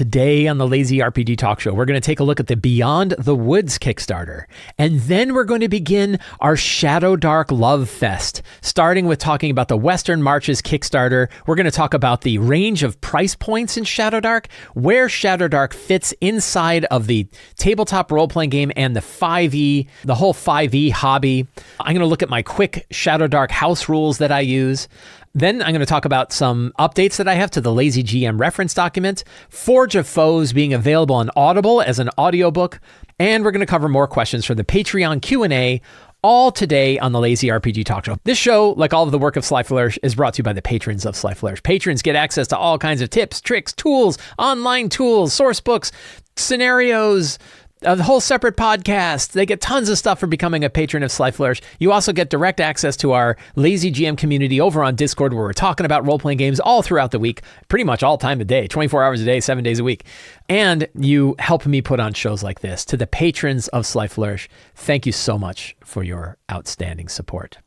Today on the Lazy RPG Talk Show, we're going to take a look at the Beyond the Woods Kickstarter. And then we're going to begin our Shadowdark Love Fest, starting with talking about the Western Marches Kickstarter. We're going to talk about the range of price points in Shadowdark, where Shadowdark fits inside of the tabletop role-playing game and the 5e, the whole 5e hobby. I'm going to look at my quick Shadowdark house rules that I use. Then I'm going to talk about some updates that I have to the Lazy GM reference document, Forge of Foes being available on Audible as an audiobook, and we're going to cover more questions for the Patreon Q&A, all today on the Lazy RPG Talk Show. This show, like all of the work of Sly Flourish, is brought to you by the patrons of Sly Flourish. Patrons get access to all kinds of tips, tricks, tools, online tools, source books, scenarios, a whole separate podcast. They get tons of stuff for becoming a patron of Sly Flourish. You also get direct access to our Lazy GM community over on Discord, where we're talking about role-playing games all throughout the week, pretty much all time of day, 24 hours a day, 7 days a week. And you help me put on shows like this. To the patrons of Sly Flourish, thank you so much for your outstanding support.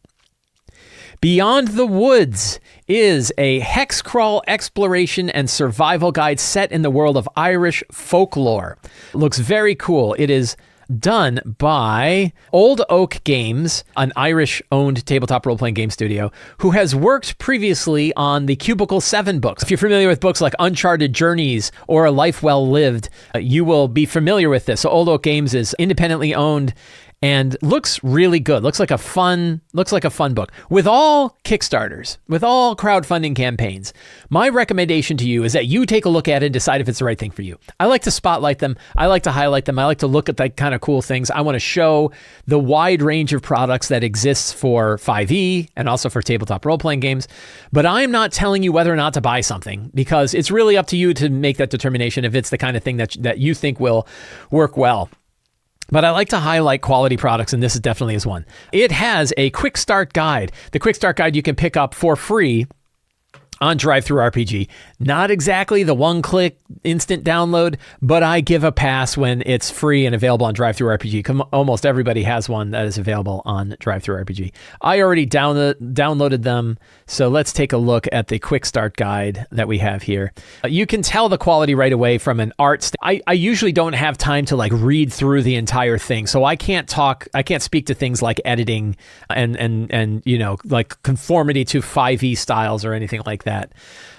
Beyond the Woods is a hex crawl exploration and survival guide set in the world of Irish folklore. It looks very cool. It is done by Old Oak Games, an Irish-owned tabletop role-playing game studio, who has worked previously on the Cubicle 7 books. If you're familiar with books like Uncharted Journeys or A Life Well Lived, you will be familiar with this. So Old Oak Games is independently owned and looks really good. Looks like a fun book. With all Kickstarters, with all crowdfunding campaigns, my recommendation to you is that you take a look at it and decide if it's the right thing for you. I like to spotlight them. I like to highlight them. I like to look at that kind of cool things. I want to show the wide range of products that exists for 5e and also for tabletop role-playing games. But I'm not telling you whether or not to buy something, because it's really up to you to make that determination if it's the kind of thing that you think will work well. But I like to highlight quality products, and this definitely is one. It has a quick start guide. The quick start guide you can pick up for free on DriveThruRPG. Not exactly the one-click instant download, but I give a pass when it's free and available on DriveThruRPG. Almost everybody has one that is available on DriveThruRPG. I already downloaded them, so let's take a look at the quick start guide that we have here. You can tell the quality right away from an art. I usually don't have time to read through the entire thing, so I can't speak to things like editing and conformity to 5e styles or anything like that.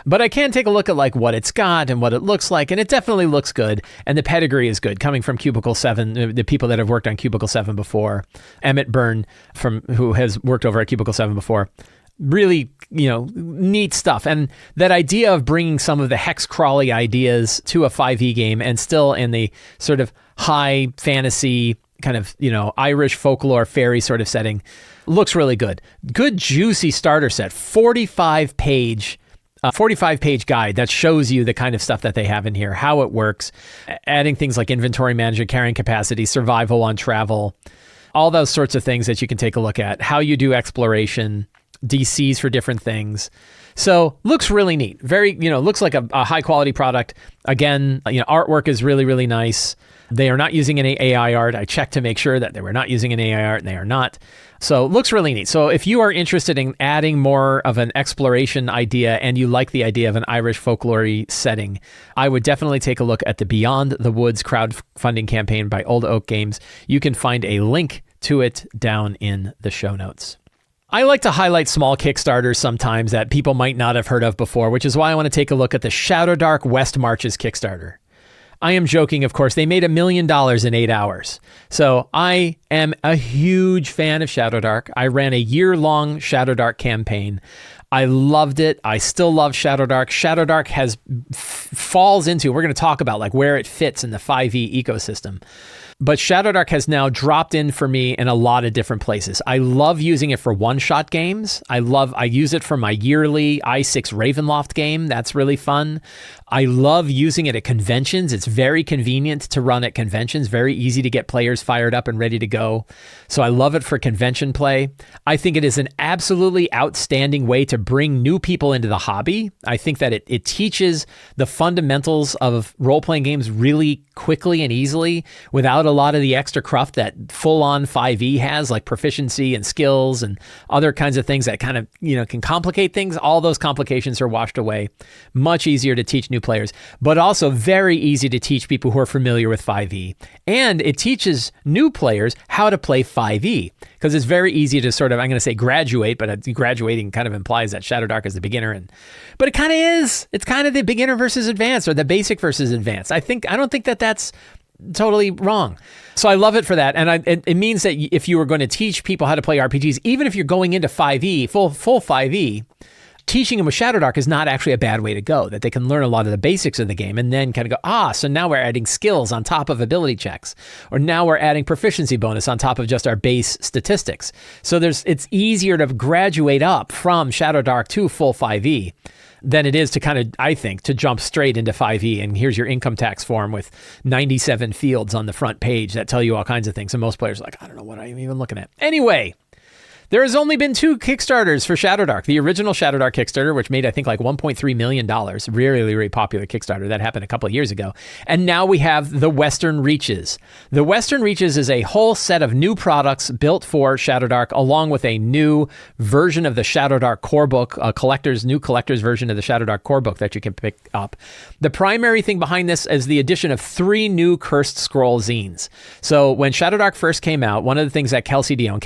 But I can take a look at what it's got and what it looks like, and it definitely looks good, and the pedigree is good, coming from Cubicle 7, the people that have worked on Cubicle 7 before. Emmett Byrne, who has worked over at Cubicle 7 before. Really, neat stuff. And that idea of bringing some of the hex crawly ideas to a 5e game and still in the sort of high fantasy kind of, Irish folklore fairy sort of setting looks really good. Good, juicy starter set. 45-page guide that shows you the kind of stuff that they have in here, how it works, adding things like inventory management, carrying capacity, survival on travel, all those sorts of things that you can take a look at, how you do exploration, DCs for different things. So looks really neat. Very, looks like a high quality product. Again, artwork is really, really nice. They are not using any AI art. I checked to make sure that they were not using any AI art, and they are not. So looks really neat. So if you are interested in adding more of an exploration idea and you like the idea of an Irish folklore setting, I would definitely take a look at the Beyond the Woods crowdfunding campaign by Old Oak Games. You can find a link to it down in the show notes. I like to highlight small Kickstarters sometimes that people might not have heard of before, which is why I want to take a look at the Shadowdark West Marches Kickstarter. I am joking, of course. They made $1 million in 8 hours. So I am a huge fan of Shadowdark. I ran a year-long Shadowdark campaign. I loved it. I still love Shadowdark. Shadowdark falls into, we're going to talk about where it fits in the 5e ecosystem. But Shadowdark has now dropped in for me in a lot of different places. I love using it for one-shot games. I use it for my yearly I6 Ravenloft game. That's really fun. I love using it at conventions. It's very convenient to run at conventions, very easy to get players fired up and ready to go. So I love it for convention play. I think it is an absolutely outstanding way to bring new people into the hobby. I think that it teaches the fundamentals of role-playing games really quickly and easily without out a lot of the extra cruft that full-on 5e has, like proficiency and skills and other kinds of things that kind of, can complicate things. All those complications are washed away. Much easier to teach new players, but also very easy to teach people who are familiar with 5e. And it teaches new players how to play 5e, because it's very easy to sort of, I'm going to say graduate, but graduating kind of implies that Shadowdark is the beginner. But it kind of is. It's kind of the beginner versus advanced, or the basic versus advanced. I don't think that that's totally wrong. So I love it for that. And it means that if you were going to teach people how to play RPGs, even if you're going into 5e, full 5e, teaching them with Shadowdark is not actually a bad way to go, that they can learn a lot of the basics of the game and then kind of go, so now we're adding skills on top of ability checks, or now we're adding proficiency bonus on top of just our base statistics. So it's easier to graduate up from Shadowdark to full 5e than it is to kind of, I think, to jump straight into 5e. And here's your income tax form with 97 fields on the front page that tell you all kinds of things. And most players are like, I don't know what I'm even looking at. Anyway, there has only been 2 Kickstarters for Shadowdark. The original Shadowdark Kickstarter, which made, I think, like $1.3 million. Really, really popular Kickstarter. That happened a couple of years ago. And now we have the Western Reaches. The Western Reaches is a whole set of new products built for Shadowdark, along with a new version of the Shadowdark core book, a new collector's version of the Shadowdark core book that you can pick up. The primary thing behind this is the addition of 3 new Cursed Scroll zines. So when Shadowdark first came out, one of the things that Kelsey Dion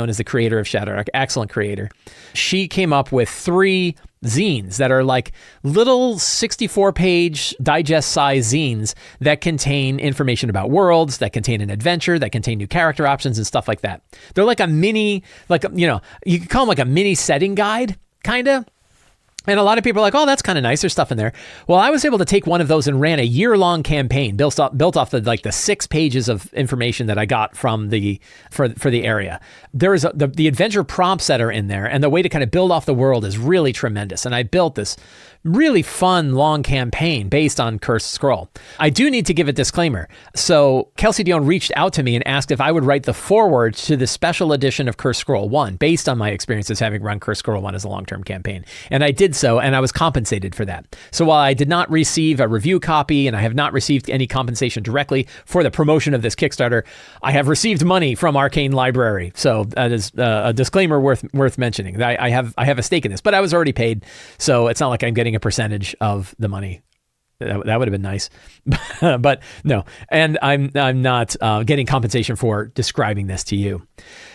is the creator of Shadowdark, excellent creator. She came up with 3 zines that are like little 64-page digest-size zines that contain information about worlds, that contain an adventure, that contain new character options and stuff like that. They're like a mini, you could call them like a mini setting guide, kind of. And a lot of people are like, oh, that's kind of nice. There's stuff in there. Well, I was able to take one of those and ran a year-long campaign built off the 6 pages of information that I got from for the area. There is the adventure prompts that are in there, and the way to kind of build off the world is really tremendous. And I built this really fun, long campaign based on Cursed Scroll. I do need to give a disclaimer. So Kelsey Dion reached out to me and asked if I would write the foreword to the special edition of Cursed Scroll 1, based on my experiences having run Cursed Scroll 1 as a long-term campaign. And I did so, and I was compensated for that. So while I did not receive a review copy, and I have not received any compensation directly for the promotion of this Kickstarter, I have received money from Arcane Library. So that is a disclaimer worth mentioning. I have a stake in this, but I was already paid, so it's not like I'm getting a percentage of the money. That would have been nice, but no. And I'm not getting compensation for describing this to you.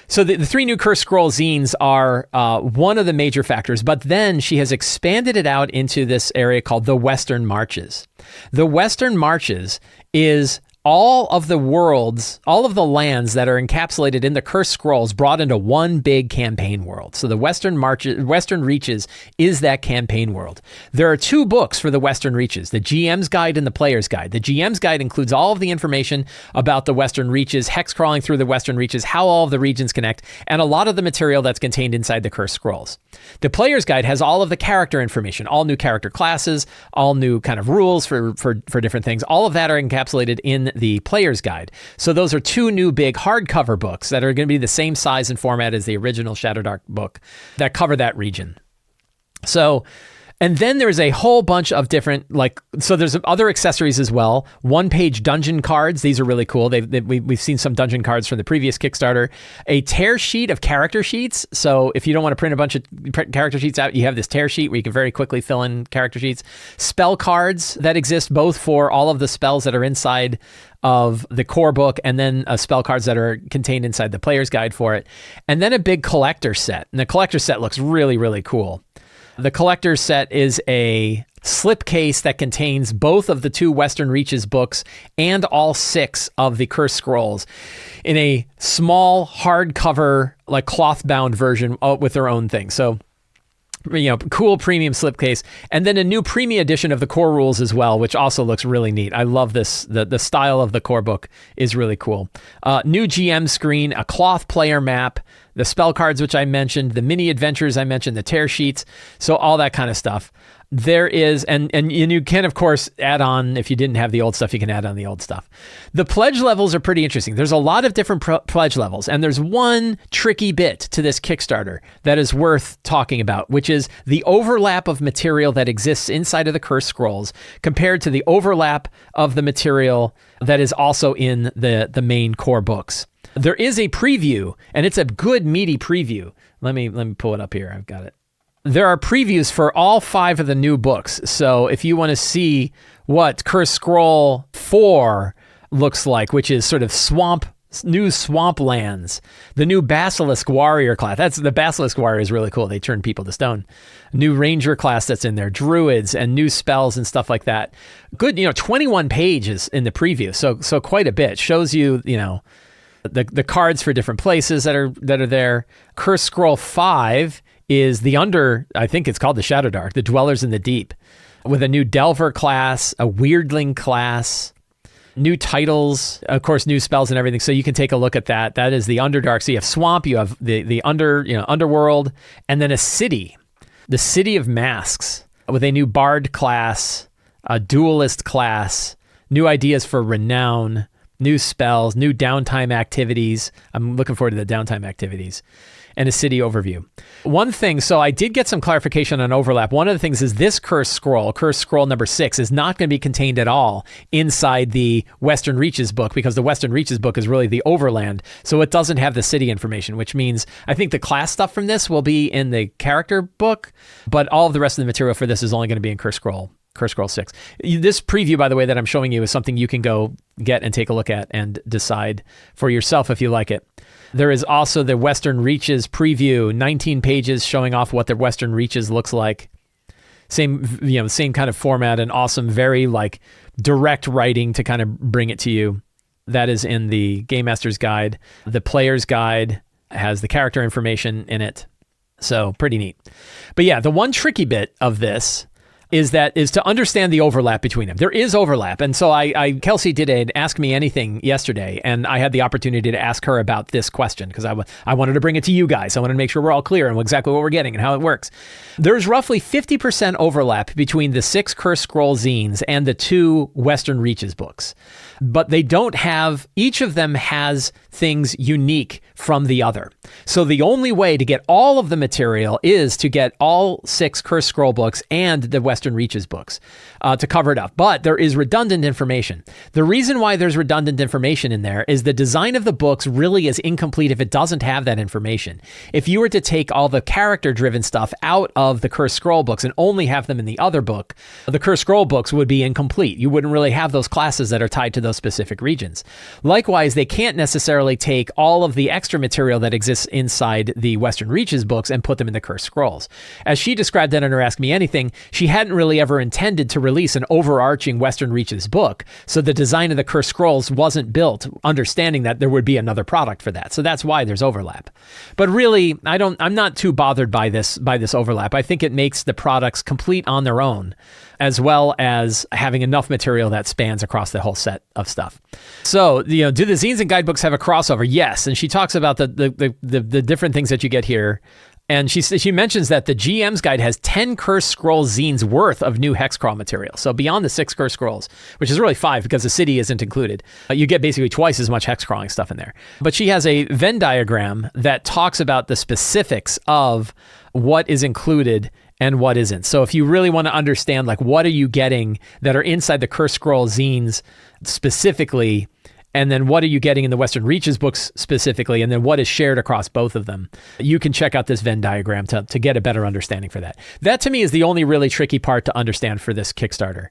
So the 3 new Cursed Scroll zines are one of the major factors, but then she has expanded it out into this area called the Western Marches. The Western Marches is all of the worlds, all of the lands that are encapsulated in the Cursed Scrolls brought into one big campaign world. So the Western Reaches is that campaign world. There are 2 books for the Western Reaches, the GM's Guide and the Player's Guide. The GM's Guide includes all of the information about the Western Reaches, hex crawling through the Western Reaches, how all of the regions connect, and a lot of the material that's contained inside the Cursed Scrolls. The Player's Guide has all of the character information, all new character classes, all new kind of rules for different things. All of that are encapsulated in the Player's Guide. So those are 2 new big hardcover books that are going to be the same size and format as the original Shadowdark book that cover that region. So, and then there's a whole bunch of different, so there's other accessories as well. 1-page dungeon cards. These are really cool. We've seen some dungeon cards from the previous Kickstarter. A tear sheet of character sheets. So if you don't want to print a bunch of character sheets out, you have this tear sheet where you can very quickly fill in character sheets. Spell cards that exist both for all of the spells that are inside of the core book, and then spell cards that are contained inside the Player's Guide for it. And then a big collector set. And the collector set looks really, really cool. The collector's set is a slipcase that contains both of the 2 Western Reaches books and all 6 of the Cursed Scrolls in a small hardcover, cloth-bound version with their own thing. So, cool premium slipcase, and then a new premium edition of the core rules as well, which also looks really neat. I love this. The style of the core book is really cool. New GM screen, a cloth player map, the spell cards, which I mentioned, the mini adventures I mentioned, the tear sheets, so all that kind of stuff. There is, and you can, of course, add on, if you didn't have the old stuff, you can add on the old stuff. The pledge levels are pretty interesting. There's a lot of different pledge levels, and there's one tricky bit to this Kickstarter that is worth talking about, which is the overlap of material that exists inside of the Cursed Scrolls compared to the overlap of the material that is also in the main core books. There is a preview, and it's a good, meaty preview. Let me pull it up here. I've got it. There are previews for all 5 of the new books. So if you want to see what Cursed Scroll 4 looks like, which is sort of new swamplands, the new Basilisk Warrior class. The Basilisk Warrior is really cool. They turn people to stone. New Ranger class that's in there, Druids and new spells and stuff like that. Good, 21 pages in the preview. So quite a bit. Shows you, the cards for different places that are there. Cursed Scroll 5 is I think it's called the Shadowdark, the Dwellers in the Deep, with a new Delver class, a Weirdling class, new titles, of course, new spells and everything. So you can take a look at that. That is the Underdark. So you have Swamp, you have the Underworld, and then a city, the City of Masks, with a new Bard class, a Duelist class, new ideas for Renown, new spells, new downtime activities. I'm looking forward to the downtime activities. And a city overview. One thing, so I did get some clarification on overlap. One of the things is this Cursed Scroll number 6, is not going to be contained at all inside the Western Reaches book, because the Western Reaches book is really the Overland. So it doesn't have the city information, which means I think the class stuff from this will be in the character book, but all of the rest of the material for this is only going to be in Cursed Scroll 6. This preview, by the way, that I'm showing you is something you can go get and take a look at and decide for yourself if you like it. There is also the Western Reaches preview, 19 pages showing off what the Western Reaches looks like. Same kind of format and awesome, very direct writing to kind of bring it to you. That is in the Game Master's Guide. The Player's Guide has the character information in it. So pretty neat. But yeah, the one tricky bit of this is to understand the overlap between them. There is overlap. And so Kelsey did an Ask Me Anything yesterday, and I had the opportunity to ask her about this question because I wanted to bring it to you guys. I wanted to make sure we're all clear on exactly what we're getting and how it works. There's roughly 50% overlap between the 6 Cursed Scroll zines and the 2 Western Reaches books. But they don't have, each of them has things unique from the other. So the only way to get all of the material is to get all 6 Cursed Scroll books and the Western Reaches books to cover it up. But there is redundant information. The reason why there's redundant information in there is the design of the books really is incomplete if it doesn't have that information. If you were to take all the character-driven stuff out of the Cursed Scroll books and only have them in the other book, the Cursed Scroll books would be incomplete. You wouldn't really have those classes that are tied to those specific regions. Likewise, they can't necessarily take all of the extra material that exists inside the Western Reaches books and put them in the Cursed Scrolls. As she described that in her Ask Me Anything, she hadn't really ever intended to release an overarching Western Reaches book, so the design of the Cursed Scrolls wasn't built understanding that there would be another product for that. So that's why there's overlap. But really, I'm not too bothered by this overlap. I think it makes the products complete on their own, as well as having enough material that spans across the whole set of stuff. So, do the zines and guidebooks have a crossover? Yes. And she talks about the different things that you get here. And she mentions that the GM's Guide has 10 Cursed Scroll zines worth of new Hexcrawl material. So beyond the 6 Cursed Scrolls, which is really 5 because the city isn't included, you get basically twice as much Hexcrawling stuff in there. But she has a Venn diagram that talks about the specifics of what is included and what isn't. So if you really want to understand, what are you getting that are inside the Cursed Scroll zines specifically, and then what are you getting in the Western Reaches books specifically, and then what is shared across both of them, you can check out this Venn diagram to get a better understanding for that. That, to me, is the only really tricky part to understand for this Kickstarter.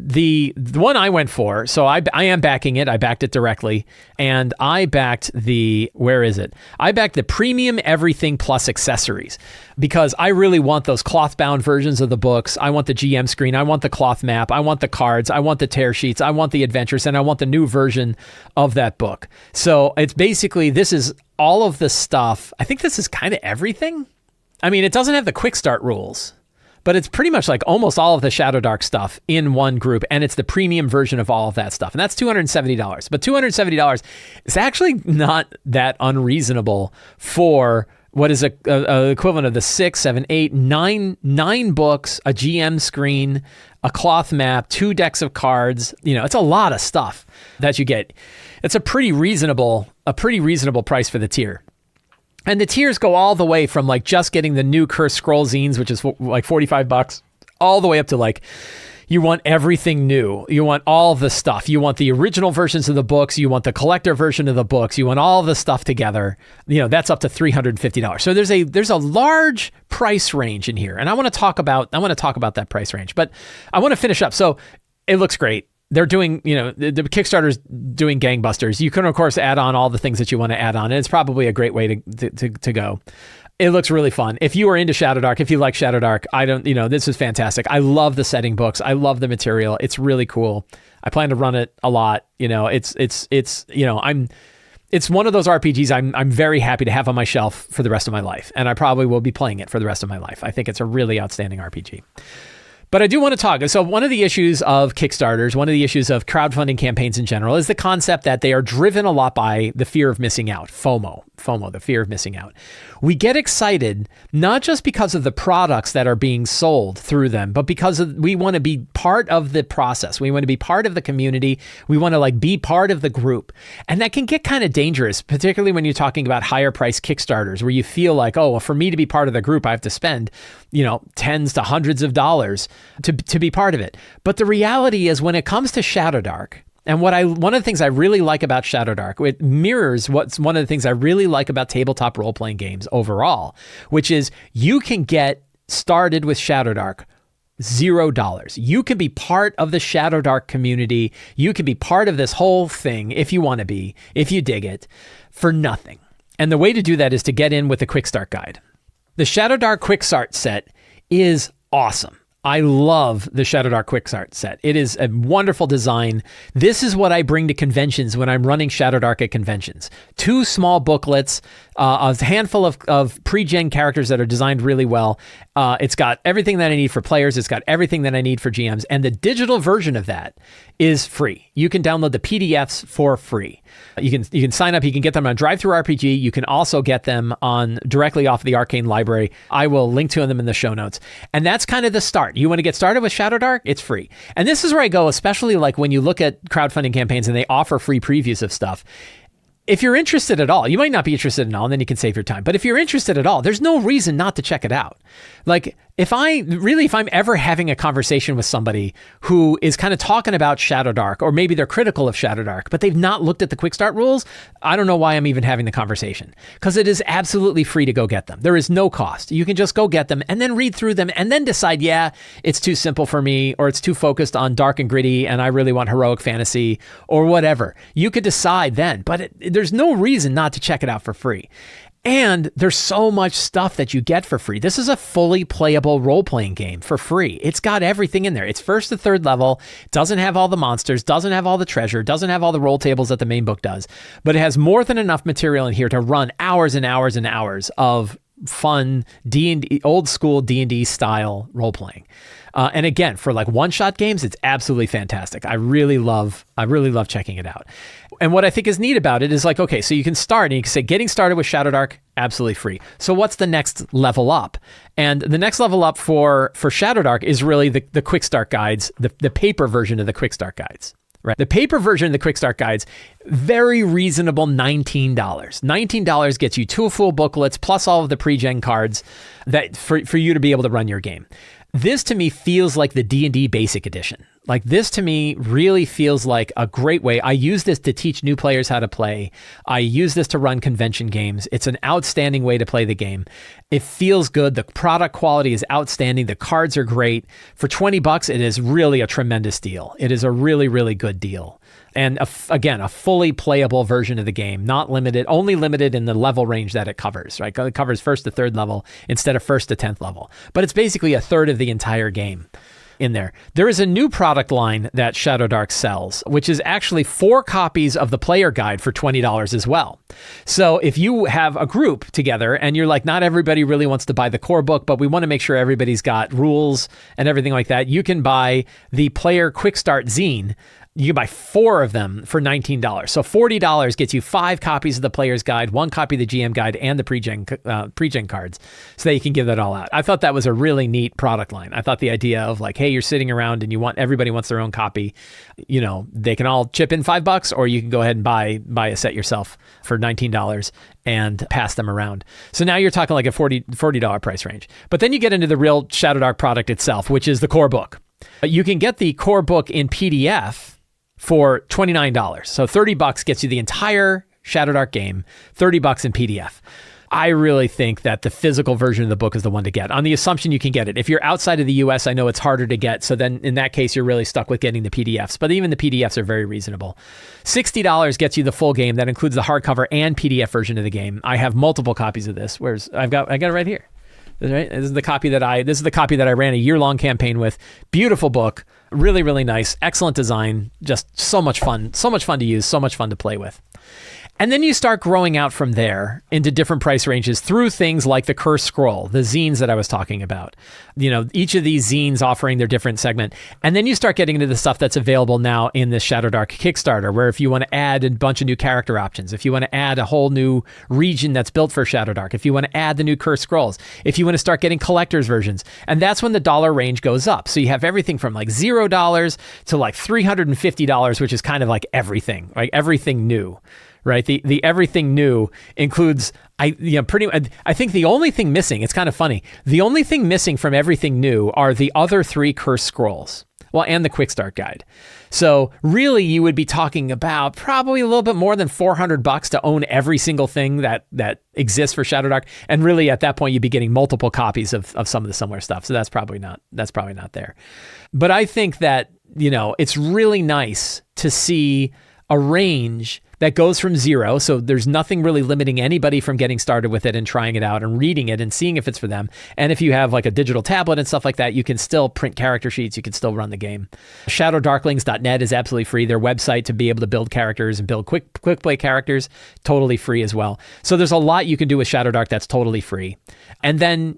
The one I went for, so I am backing it. I backed it directly, and I backed I backed the premium everything plus accessories, because I really want those cloth-bound versions of the books. I want the GM screen. I want the cloth map. I want the cards. I want the tear sheets. I want the adventures, and I want the new version of that book. So it's basically, this is all of the stuff. I think this is kind of everything. I mean, it doesn't have the quick start rules, but it's pretty much almost all of the Shadowdark stuff in one group, and it's the premium version of all of that stuff. And that's $270. But $270 is actually not that unreasonable for what is a equivalent of the 6, 7, 8, 9 books, a GM screen, a cloth map, 2 decks of cards. It's a lot of stuff that you get. It's a pretty reasonable price for the tier. And the tiers go all the way from like just getting the new Cursed Scroll zines, which is like $45, all the way up to like, you want everything new. You want all the stuff. You want the original versions of the books. You want the collector version of the books. You want all the stuff together. That's up to $350. So there's a large price range in here, and I want to talk about that price range. But I want to finish up. So it looks great. They're doing, the Kickstarter's doing gangbusters. You can of course add on all the things that you want to add on, and it's probably a great way to go. It looks really fun. If you are into Shadowdark, if you like Shadowdark, this is fantastic. I love the setting books. I love the material. It's really cool. I plan to run it a lot. It's one of those RPGs I'm very happy to have on my shelf for the rest of my life. And I probably will be playing it for the rest of my life. I think it's a really outstanding RPG. But I do want to talk. So one of the issues of Kickstarters, one of the issues of crowdfunding campaigns in general, is the concept that they are driven a lot by the fear of missing out, FOMO, the fear of missing out. We get excited not just because of the products that are being sold through them, but because we want to be part of the process. We want to be part of the community. We want to be part of the group. And that can get kind of dangerous, particularly when you're talking about higher price Kickstarters, where you feel like, oh, well, for me to be part of the group, I have to spend, tens to hundreds of dollars to be part of it. But the reality is, when it comes to Shadowdark, and one of the things I really like about Shadowdark, it mirrors what's one of the things I really like about tabletop role-playing games overall, which is you can get started with Shadowdark $0. You can be part of the Shadowdark community. You can be part of this whole thing if you want to be, if you dig it, for nothing. And the way to do that is to get in with the Quick Start Guide. The Shadowdark Quick Start set is awesome. I love the Shadowdark Quick Start set. It is a wonderful design. This is what I bring to conventions when I'm running Shadowdark at conventions. 2 small booklets, a handful of pre-gen characters that are designed really well. It's got everything that I need for players. It's got everything that I need for GMs. And the digital version of that is free. You can download the PDFs for free. You can sign up. You can get them on DriveThruRPG. You can also get them directly off the Arcane Library. I will link to them in the show notes. And that's kind of the start. You want to get started with Shadowdark? It's free. And this is where I go, especially like when you look at crowdfunding campaigns and they offer free previews of stuff. If you're interested at all, you might not be interested at all, and then you can save your time. But if you're interested at all, there's no reason not to check it out. Like, if I'm ever having a conversation with somebody who is kind of talking about Shadowdark, or maybe they're critical of Shadowdark, but they've not looked at the Quick Start rules, I don't know why I'm even having the conversation, because it is absolutely free to go get them. There is no cost. You can just go get them and then read through them and then decide, yeah, it's too simple for me, or it's too focused on dark and gritty and I really want heroic fantasy, or whatever. You could decide then, but there's no reason not to check it out for free. And there's so much stuff that you get for free. This is a fully playable role-playing game for free. It's got everything in there. It's 1st to 3rd level, doesn't have all the monsters, doesn't have all the treasure, doesn't have all the roll tables that the main book does, but it has more than enough material in here to run hours and hours and hours of fun D&D, old school D&D style role-playing. And again, for like one-shot games, it's absolutely fantastic. I really love checking it out. And what I think is neat about it is like, okay, so you can start and you can say getting started with Shadowdark, absolutely free. So what's the next level up? And the next level up for Shadowdark is really the Quick Start Guides, the paper version of the Quick Start Guides. Right. The paper version of the Quick Start Guides, very reasonable, $19. $19 gets you 2 full booklets plus all of the pre-gen cards that for you to be able to run your game. This to me feels like the D&D Basic Edition. Like, this to me really feels like a great way. I use this to teach new players how to play. I use this to run convention games. It's an outstanding way to play the game. It feels good. The product quality is outstanding. The cards are great. For $20, it is really a tremendous deal. It is a really, really good deal. And again, a fully playable version of the game, not limited, only limited in the level range that it covers, right? It covers 1st to 3rd level instead of 1st to 10th level. But it's basically a third of the entire game in there. There is a new product line that Shadowdark sells, which is actually 4 copies of the player guide for $20 as well. So if you have a group together and you're like, not everybody really wants to buy the core book, but we want to make sure everybody's got rules and everything like that, you can buy the player Quick Start zine You can buy 4 of them for $19. So $40 gets you 5 copies of the Player's Guide, 1 copy of the GM Guide, and the pre-gen cards, so that you can give that all out. I thought that was a really neat product line. I thought the idea of like, hey, you're sitting around and everybody wants their own copy. They can all chip in $5, or you can go ahead and buy a set yourself for $19 and pass them around. So now you're talking like a $40 price range. But then you get into the real Shadowdark product itself, which is the core book. You can get the core book in PDF for $29. So $30 gets you the entire Shadowdark game, $30 in PDF. I really think that the physical version of the book is the one to get, on the assumption you can get it. If you're outside of the US, I know it's harder to get. So then in that case, you're really stuck with getting the PDFs. But even the PDFs are very reasonable. $60 gets you the full game. That includes the hardcover and PDF version of the game. I have multiple copies of this. I got it right here. Right? This is the copy that I ran a year-long campaign with. Beautiful book, really, really nice, excellent design, just so much fun to use, so much fun to play with. And then you start growing out from there into different price ranges through things like the Cursed Scroll, the zines that I was talking about. Each of these zines offering their different segment. And then you start getting into the stuff that's available now in this Shadowdark Kickstarter, where if you want to add a bunch of new character options, if you want to add a whole new region that's built for Shadowdark, if you want to add the new Cursed Scrolls, if you want to start getting collector's versions, and that's when the dollar range goes up. So you have everything from like $0 to like $350, which is kind of like everything, like everything new. Right, the everything new includes I think the only thing missing. It's kind of funny. The only thing missing from everything new are the other 3 Cursed Scrolls. Well, and the Quick Start Guide. So really, you would be talking about probably a little bit more than $400 to own every single thing that exists for Shadowdark. And really, at that point, you'd be getting multiple copies of some of the similar stuff. So that's probably not there. But I think that it's really nice to see a range that goes from 0. So there's nothing really limiting anybody from getting started with it and trying it out and reading it and seeing if it's for them. And if you have like a digital tablet and stuff like that, you can still print character sheets. You can still run the game. Shadowdarklings.net is absolutely free. Their website to be able to build characters and build quick play characters, totally free as well. So there's a lot you can do with Shadowdark that's totally free. And then,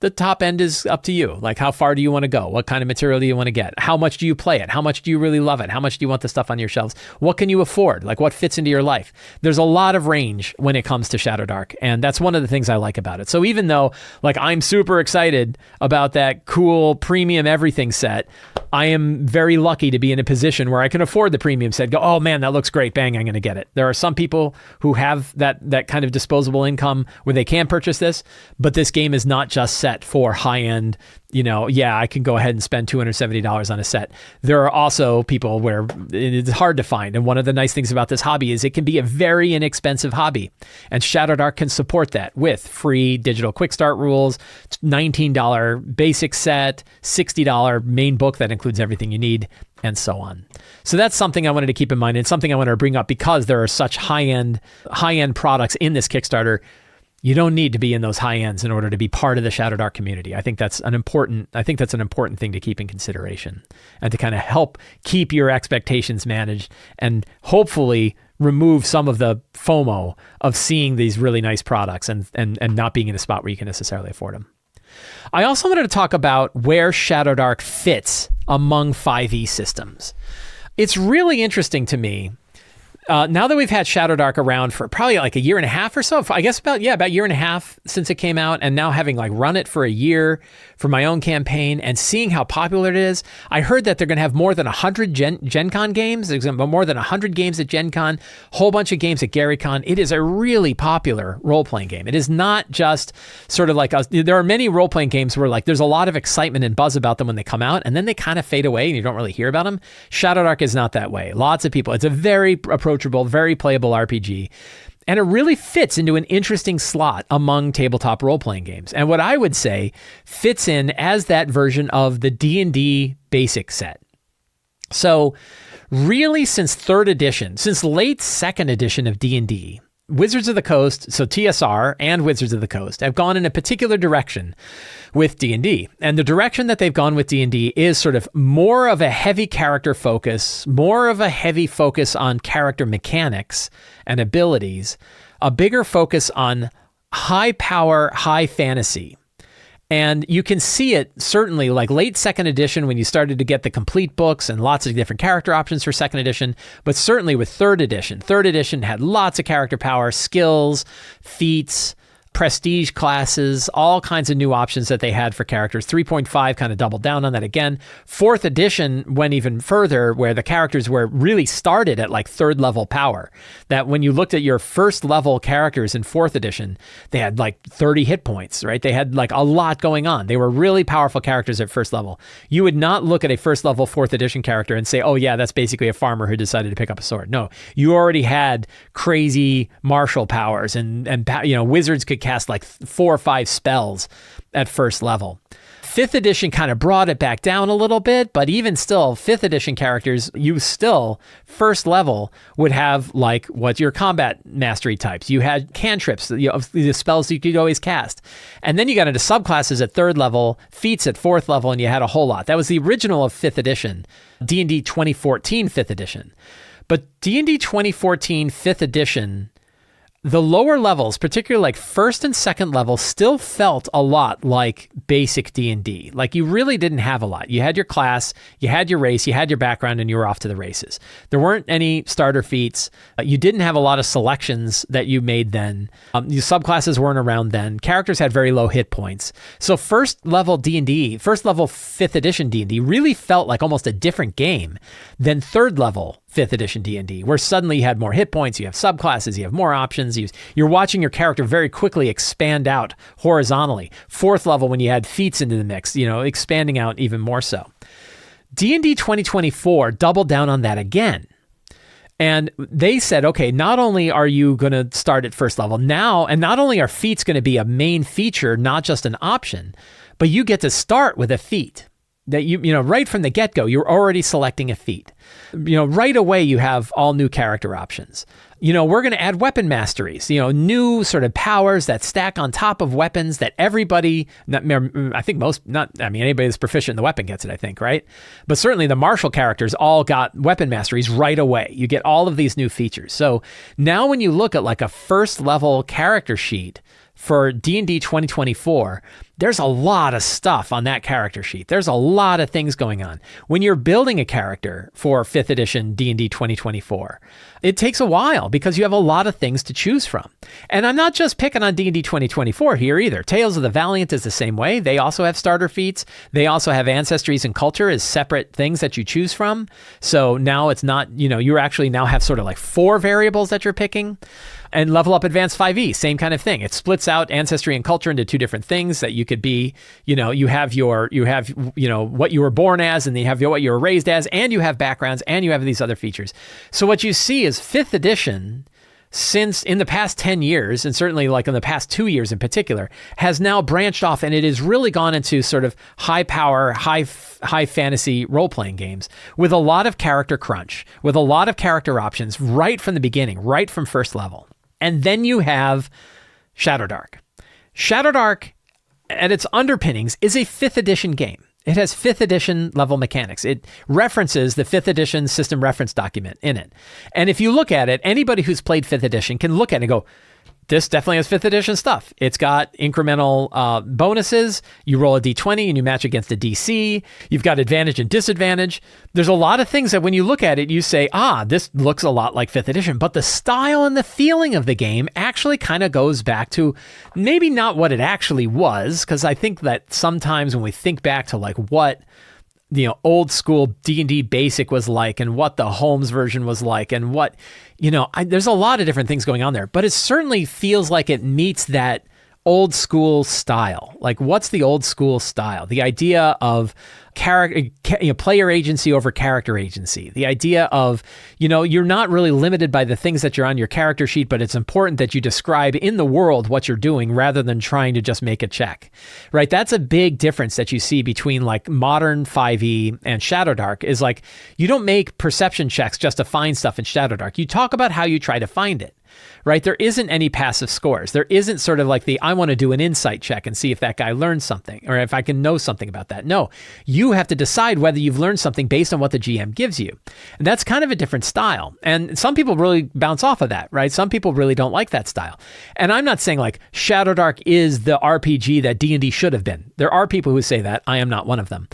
the top end is up to you. Like, how far do you want to go? What kind of material do you want to get? How much do you play it? How much do you really love it? How much do you want the stuff on your shelves? What can you afford? Like, what fits into your life? There's a lot of range when it comes to Shadowdark, and that's one of the things I like about it. So even though, like, I'm super excited about that cool premium everything set, I am very lucky to be in a position where I can afford the premium set. Go, oh man, that looks great. Bang, I'm going to get it. There are some people who have that kind of disposable income where they can purchase this, but this game is not just set for high-end, I can go ahead and spend $270 on a set. There are also people where it's hard to find. And one of the nice things about this hobby is it can be a very inexpensive hobby. And Shadowdark can support that with free digital quick start rules, $19 basic set, $60 main book that includes everything you need, and so on. So that's something I wanted to keep in mind, and something I wanted to bring up because there are such high-end products in this Kickstarter. You don't need to be in those high ends in order to be part of the Shadowdark community. I think that's an important thing to keep in consideration and to kind of help keep your expectations managed and hopefully remove some of the FOMO of seeing these really nice products and not being in a spot where you can necessarily afford them. I also wanted to talk about where Shadowdark fits among 5e systems. It's really interesting to me. Now that we've had Shadowdark around for probably like a year and a half or so, I guess about a year and a half since it came out, and now having like run it for a year for my own campaign and seeing how popular it is, I heard that they're going to have more than 100 Gen Con games. There's going to be more than 100 games at Gen Con, whole bunch of games at GaryCon. It is a really popular role-playing game. It is not just sort of like there are many role-playing games where like there's a lot of excitement and buzz about them when they come out, and then they kind of fade away and you don't really hear about them. Shadowdark is not that way. Lots of people. It's a very approachable, very playable RPG. And it really fits into an interesting slot among tabletop role-playing games. And what I would say fits in as that version of the D&D basic set. So really since late second edition of D&D, Wizards of the Coast, so TSR and Wizards of the Coast, have gone in a particular direction with D&D. And the direction that they've gone with D&D is sort of more of a heavy character focus, more of a heavy focus on character mechanics and abilities, a bigger focus on high power, high fantasy. And you can see it certainly like late second edition when you started to get the complete books and lots of different character options for second edition, but certainly with third edition. Third edition had lots of character power, skills, feats, prestige classes, all kinds of new options that they had for characters. 3.5 kind of doubled down on that again. Fourth edition went even further, where the characters were really started at like third level power. That when you looked at your first level characters in fourth edition, they had like 30 hit points, right? They had like a lot going on. They were really powerful characters at first level. You would not look at a first level fourth edition character and say, oh yeah, that's basically a farmer who decided to pick up a sword. No, you already had crazy martial powers and wizards could cast like 4 or 5 spells at first level. Fifth edition kind of brought it back down a little bit, but even still, fifth edition characters, you still, first level, would have like what's your combat mastery types. You had cantrips, the spells you could always cast. And then you got into subclasses at third level, feats at fourth level, and you had a whole lot. That was the original of fifth edition, D&D 2014 fifth edition. But D&D 2014 fifth edition, the lower levels, particularly like first and second level, still felt a lot like basic D&D. Like you really didn't have a lot. You had your class, you had your race, you had your background, and you were off to the races. There weren't any starter feats. You didn't have a lot of selections that you made then. Your subclasses weren't around then. Characters had very low hit points. So first level D&D, first level 5th edition D&D really felt like almost a different game than third level 5th edition D&D, where suddenly you had more hit points, you have subclasses, you have more options, you're watching your character very quickly expand out horizontally. Fourth level when you had feats into the mix, expanding out even more so. D&D 2024 doubled down on that again. And they said, okay, not only are you going to start at first level now, and not only are feats going to be a main feature, not just an option, but you get to start with a feat. That right from the get-go, you're already selecting a feat. Right away, you have all new character options. We're going to add weapon masteries, new sort of powers that stack on top of weapons that everybody, anybody that's proficient in the weapon gets it, I think, right? But certainly the martial characters all got weapon masteries right away. You get all of these new features. So now when you look at like a first level character sheet for D&D 2024, there's a lot of stuff on that character sheet. There's a lot of things going on. When you're building a character for 5th edition D&D 2024, it takes a while because you have a lot of things to choose from. And I'm not just picking on D&D 2024 here either. Tales of the Valiant is the same way. They also have starter feats. They also have ancestries and culture as separate things that you choose from. So now it's not, you actually now have sort of like 4 variables that you're picking. And Level Up Advanced 5e, same kind of thing. It splits out ancestry and culture into 2 different things that you could be, you have what you were born as, and then you have what you were raised as, and you have backgrounds, and you have these other features. So what you see is 5th edition, since in the past 10 years, and certainly like in the past 2 years in particular, has now branched off, and it has really gone into sort of high power, high fantasy role-playing games with a lot of character crunch, with a lot of character options right from the beginning, right from first level. And then you have Shadowdark. Shadowdark, at its underpinnings, is a 5th edition game. It has 5th edition level mechanics. It references the 5th edition system reference document in it. And if you look at it, anybody who's played 5th edition can look at it and go, this definitely has 5th edition stuff. It's got incremental bonuses. You roll a d20 and you match against a DC. You've got advantage and disadvantage. There's a lot of things that when you look at it, you say, this looks a lot like 5th edition. But the style and the feeling of the game actually kind of goes back to maybe not what it actually was, because I think that sometimes when we think back to like what old school D&D basic was like and what the Holmes version was like and what, there's a lot of different things going on there, but it certainly feels like it meets that old school style. Like, what's the old school style? The idea of player agency over character agency. The idea of, you're not really limited by the things that you're on your character sheet, but it's important that you describe in the world what you're doing rather than trying to just make a check, right? That's a big difference that you see between like modern 5e and Shadowdark is like, you don't make perception checks just to find stuff in Shadowdark. You talk about how you try to find it. right? There isn't any passive scores. There isn't sort of like I want to do an insight check and see if that guy learned something or if I can know something about that. No, you have to decide whether you've learned something based on what the GM gives you. And that's kind of a different style. And some people really bounce off of that, right? Some people really don't like that style. And I'm not saying like Shadowdark is the RPG that D&D should have been. There are people who say that. I am not one of them.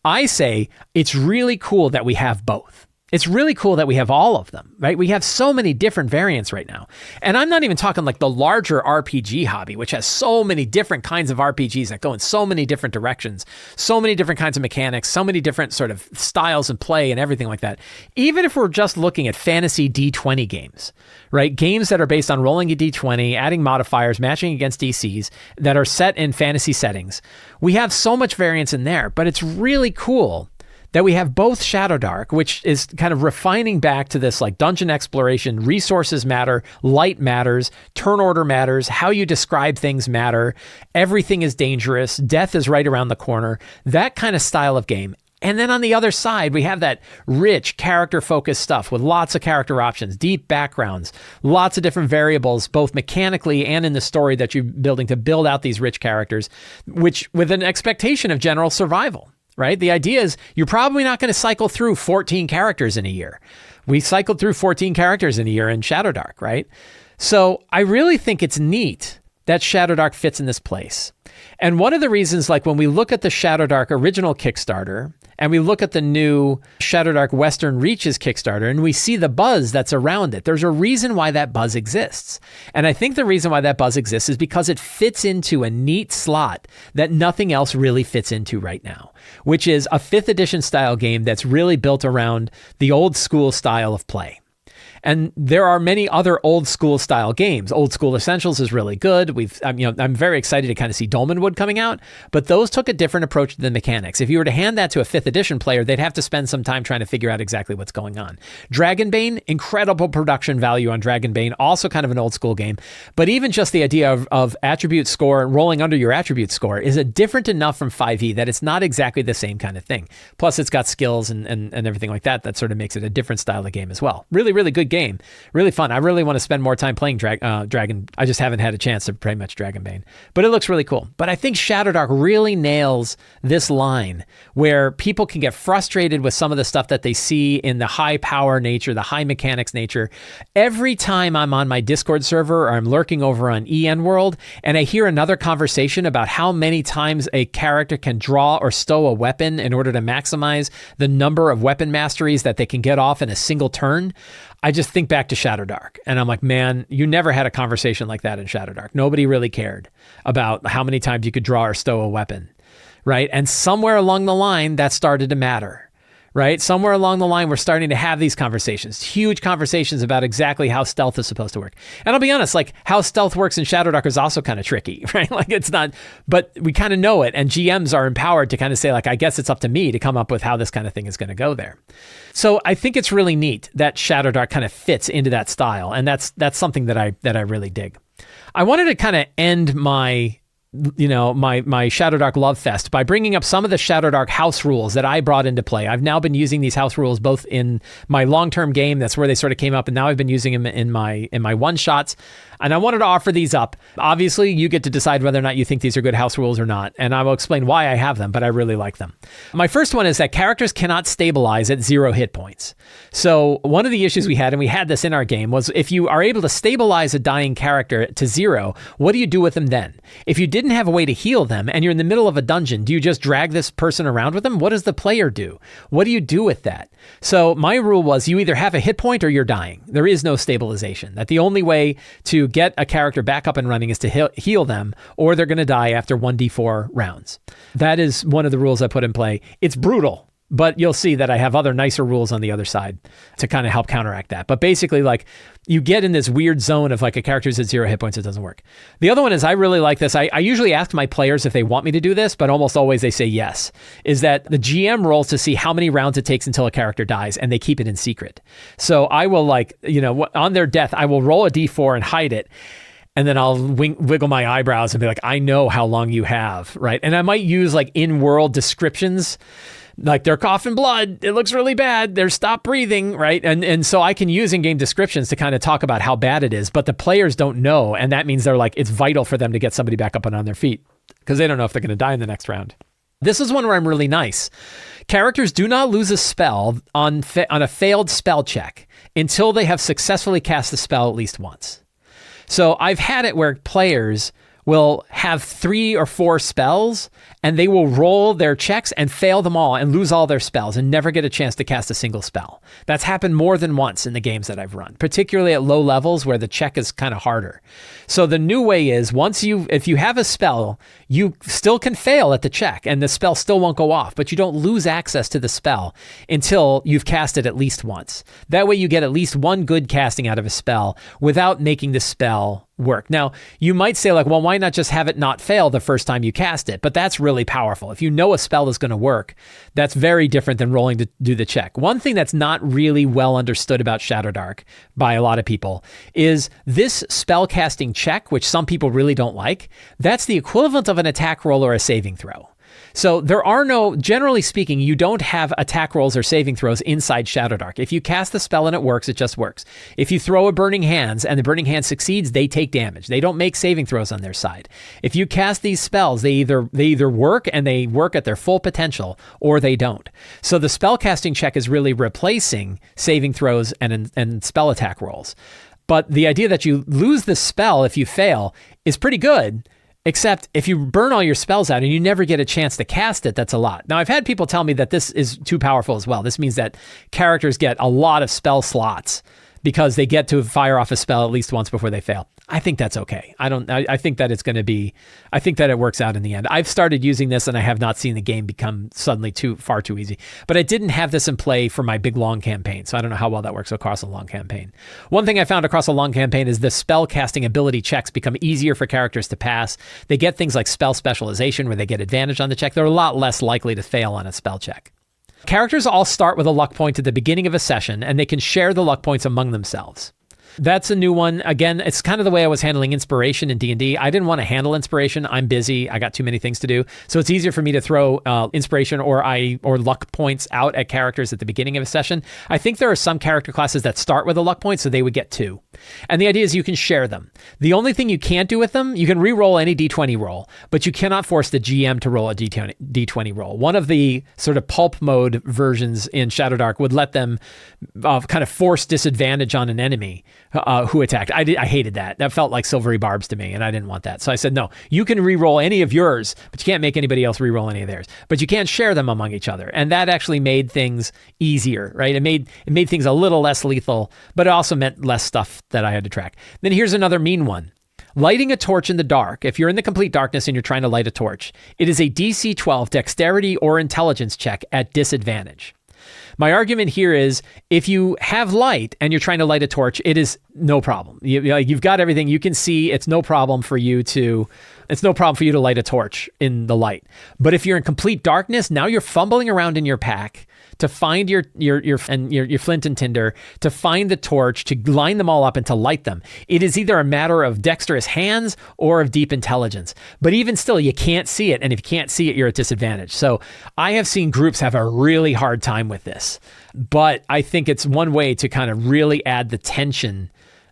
I say it's really cool that we have both. It's really cool that we have all of them, right? We have so many different variants right now. And I'm not even talking like the larger RPG hobby, which has so many different kinds of RPGs that go in so many different directions, so many different kinds of mechanics, so many different sort of styles and play and everything like that. Even if we're just looking at fantasy D20 games, right? Games that are based on rolling a D20, adding modifiers, matching against DCs that are set in fantasy settings. We have so much variance in there, but it's really cool that we have both Shadowdark, which is kind of refining back to this like dungeon exploration, resources matter, light matters, turn order matters, how you describe things matter, everything is dangerous, death is right around the corner, that kind of style of game. And then on the other side, we have that rich character-focused stuff with lots of character options, deep backgrounds, lots of different variables, both mechanically and in the story that you're building to build out these rich characters, which with an expectation of general survival. Right? The idea is you're probably not going to cycle through 14 characters in a year. We cycled through 14 characters in a year in Shadowdark, right? So I really think it's neat that Shadowdark fits in this place. And one of the reasons, like when we look at the Shadowdark original Kickstarter and we look at the new Shadowdark Western Reaches Kickstarter and we see the buzz that's around it, there's a reason why that buzz exists. And I think the reason why that buzz exists is because it fits into a neat slot that nothing else really fits into right now, which is a 5th edition style game that's really built around the old school style of play. And there are many other old school style games. Old School Essentials is really good. I'm very excited to kind of see Dolmenwood coming out, but those took a different approach to the mechanics. If you were to hand that to a 5th edition player, they'd have to spend some time trying to figure out exactly what's going on. Dragonbane, incredible production value on Dragonbane, also kind of an old school game. But even just the idea of attribute score and rolling under your attribute score is a different enough from 5e that it's not exactly the same kind of thing. Plus it's got skills and everything like that sort of makes it a different style of game as well. Really, really good game. Really fun. I really want to spend more time playing Dragon. I just haven't had a chance to play much Dragonbane, but it looks really cool. But I think Shadowdark really nails this line where people can get frustrated with some of the stuff that they see in the high power nature, the high mechanics nature. Every time I'm on my Discord server or I'm lurking over on EN World and I hear another conversation about how many times a character can draw or stow a weapon in order to maximize the number of weapon masteries that they can get off in a single turn, I just think back to Shadowdark and I'm like, man, you never had a conversation like that in Shadowdark. Nobody really cared about how many times you could draw or stow a weapon, right? And somewhere along the line, that started to matter, right? Somewhere along the line, we're starting to have these conversations, huge conversations about exactly how stealth is supposed to work. And I'll be honest, like how stealth works in Shadowdark is also kind of tricky, right? Like it's not, but we kind of know it. And GMs are empowered to kind of say like, I guess it's up to me to come up with how this kind of thing is going to go there. So I think it's really neat that Shadowdark kind of fits into that style. And that's something that I really dig. I wanted to kind of end my Shadowdark Love Fest by bringing up some of the Shadowdark house rules that I brought into play. I've now been using these house rules both in my long-term game, that's where they sort of came up, and now I've been using them in my one-shots. And I wanted to offer these up. Obviously, you get to decide whether or not you think these are good house rules or not, and I will explain why I have them, but I really like them. My first one is that characters cannot stabilize at 0 hit points. So one of the issues we had, and we had this in our game, was if you are able to stabilize a dying character to 0, what do you do with them then? If you didn't have a way to heal them and you're in the middle of a dungeon, do you just drag this person around with them? What does the player do? What do you do with that? So my rule was you either have a hit point or you're dying. There is no stabilization. That the only way to get a character back up and running is to heal them, or they're going to die after 1d4 rounds. That is one of the rules I put in play. It's brutal, but you'll see that I have other nicer rules on the other side to kind of help counteract that. But basically, like, you get in this weird zone of like a character who's at 0 hit points, it doesn't work. The other one is I really like this. I usually ask my players if they want me to do this, but almost always they say yes, is that the GM rolls to see how many rounds it takes until a character dies, and they keep it in secret. So I will on their death, I will roll a d4 and hide it. And then I'll wiggle my eyebrows and be like, I know how long you have, right? And I might use like in-world descriptions, like they're coughing blood. It looks really bad. They're stop breathing, right? And so I can use in-game descriptions to kind of talk about how bad it is, but the players don't know. And that means they're like, it's vital for them to get somebody back up and on their feet because they don't know if they're going to die in the next round. This is one where I'm really nice. Characters do not lose a spell on a failed spell check until they have successfully cast the spell at least once. So I've had it where players will have 3 or 4 spells and they will roll their checks and fail them all and lose all their spells and never get a chance to cast a single spell. That's happened more than once in the games that I've run, particularly at low levels where the check is kind of harder. So the new way is if you have a spell, you still can fail at the check and the spell still won't go off, but you don't lose access to the spell until you've cast it at least once. That way you get at least one good casting out of a spell without making the spell work. Now, you might say like, well, why not just have it not fail the first time you cast it? But that's really powerful. If you know a spell is going to work, that's very different than rolling to do the check. One thing that's not really well understood about Shadowdark by a lot of people is this spell casting check, which some people really don't like, that's the equivalent of an attack roll or a saving throw. So there are generally speaking, you don't have attack rolls or saving throws inside Shadowdark. If you cast the spell and it works, it just works. If you throw a Burning Hands and the Burning Hand succeeds, they take damage. They don't make saving throws on their side. If you cast these spells, they either work and they work at their full potential or they don't. So the spell casting check is really replacing saving throws and spell attack rolls. But the idea that you lose the spell if you fail is pretty good. Except if you burn all your spells out and you never get a chance to cast it, that's a lot. Now, I've had people tell me that this is too powerful as well. This means that characters get a lot of spell slots because they get to fire off a spell at least once before they fail. I think that's okay. I think that I think that it works out in the end. I've started using this and I have not seen the game become suddenly far too easy, but I didn't have this in play for my big long campaign. So I don't know how well that works across a long campaign. One thing I found across a long campaign is the spell casting ability checks become easier for characters to pass. They get things like spell specialization where they get advantage on the check. They're a lot less likely to fail on a spell check. Characters all start with a luck point at the beginning of a session and they can share the luck points among themselves. That's a new one. Again, it's kind of the way I was handling inspiration in D&D. I didn't want to handle inspiration. I'm busy. I got too many things to do. So it's easier for me to throw inspiration or luck points out at characters at the beginning of a session. I think there are some character classes that start with a luck point, so they would get 2. And the idea is you can share them. The only thing you can't do with them, you can re-roll any D20 roll, but you cannot force the GM to roll a D20 roll. One of the sort of pulp mode versions in Shadowdark would let them kind of force disadvantage on an enemy who attacked. I hated that. That felt like silvery barbs to me, and I didn't want that. So I said, no, you can re-roll any of yours, but you can't make anybody else re-roll any of theirs. But you can't share them among each other. And that actually made things easier, right? It made things a little less lethal, but it also meant less stuff that I had to track. Then here's another mean one. Lighting a torch in the dark. If you're in the complete darkness and you're trying to light a torch, it is a DC 12 dexterity or intelligence check at disadvantage. My argument here is if you have light and you're trying to light a torch, it is no problem. You've got everything. You can see it's no problem for you to light a torch in the light. But if you're in complete darkness, now you're fumbling around in your pack to find your flint and tinder, to find the torch, to line them all up and to light them. It is either a matter of dexterous hands or of deep intelligence. But even still, you can't see it. And if you can't see it, you're at disadvantage. So I have seen groups have a really hard time with this. But I think it's one way to kind of really add the tension.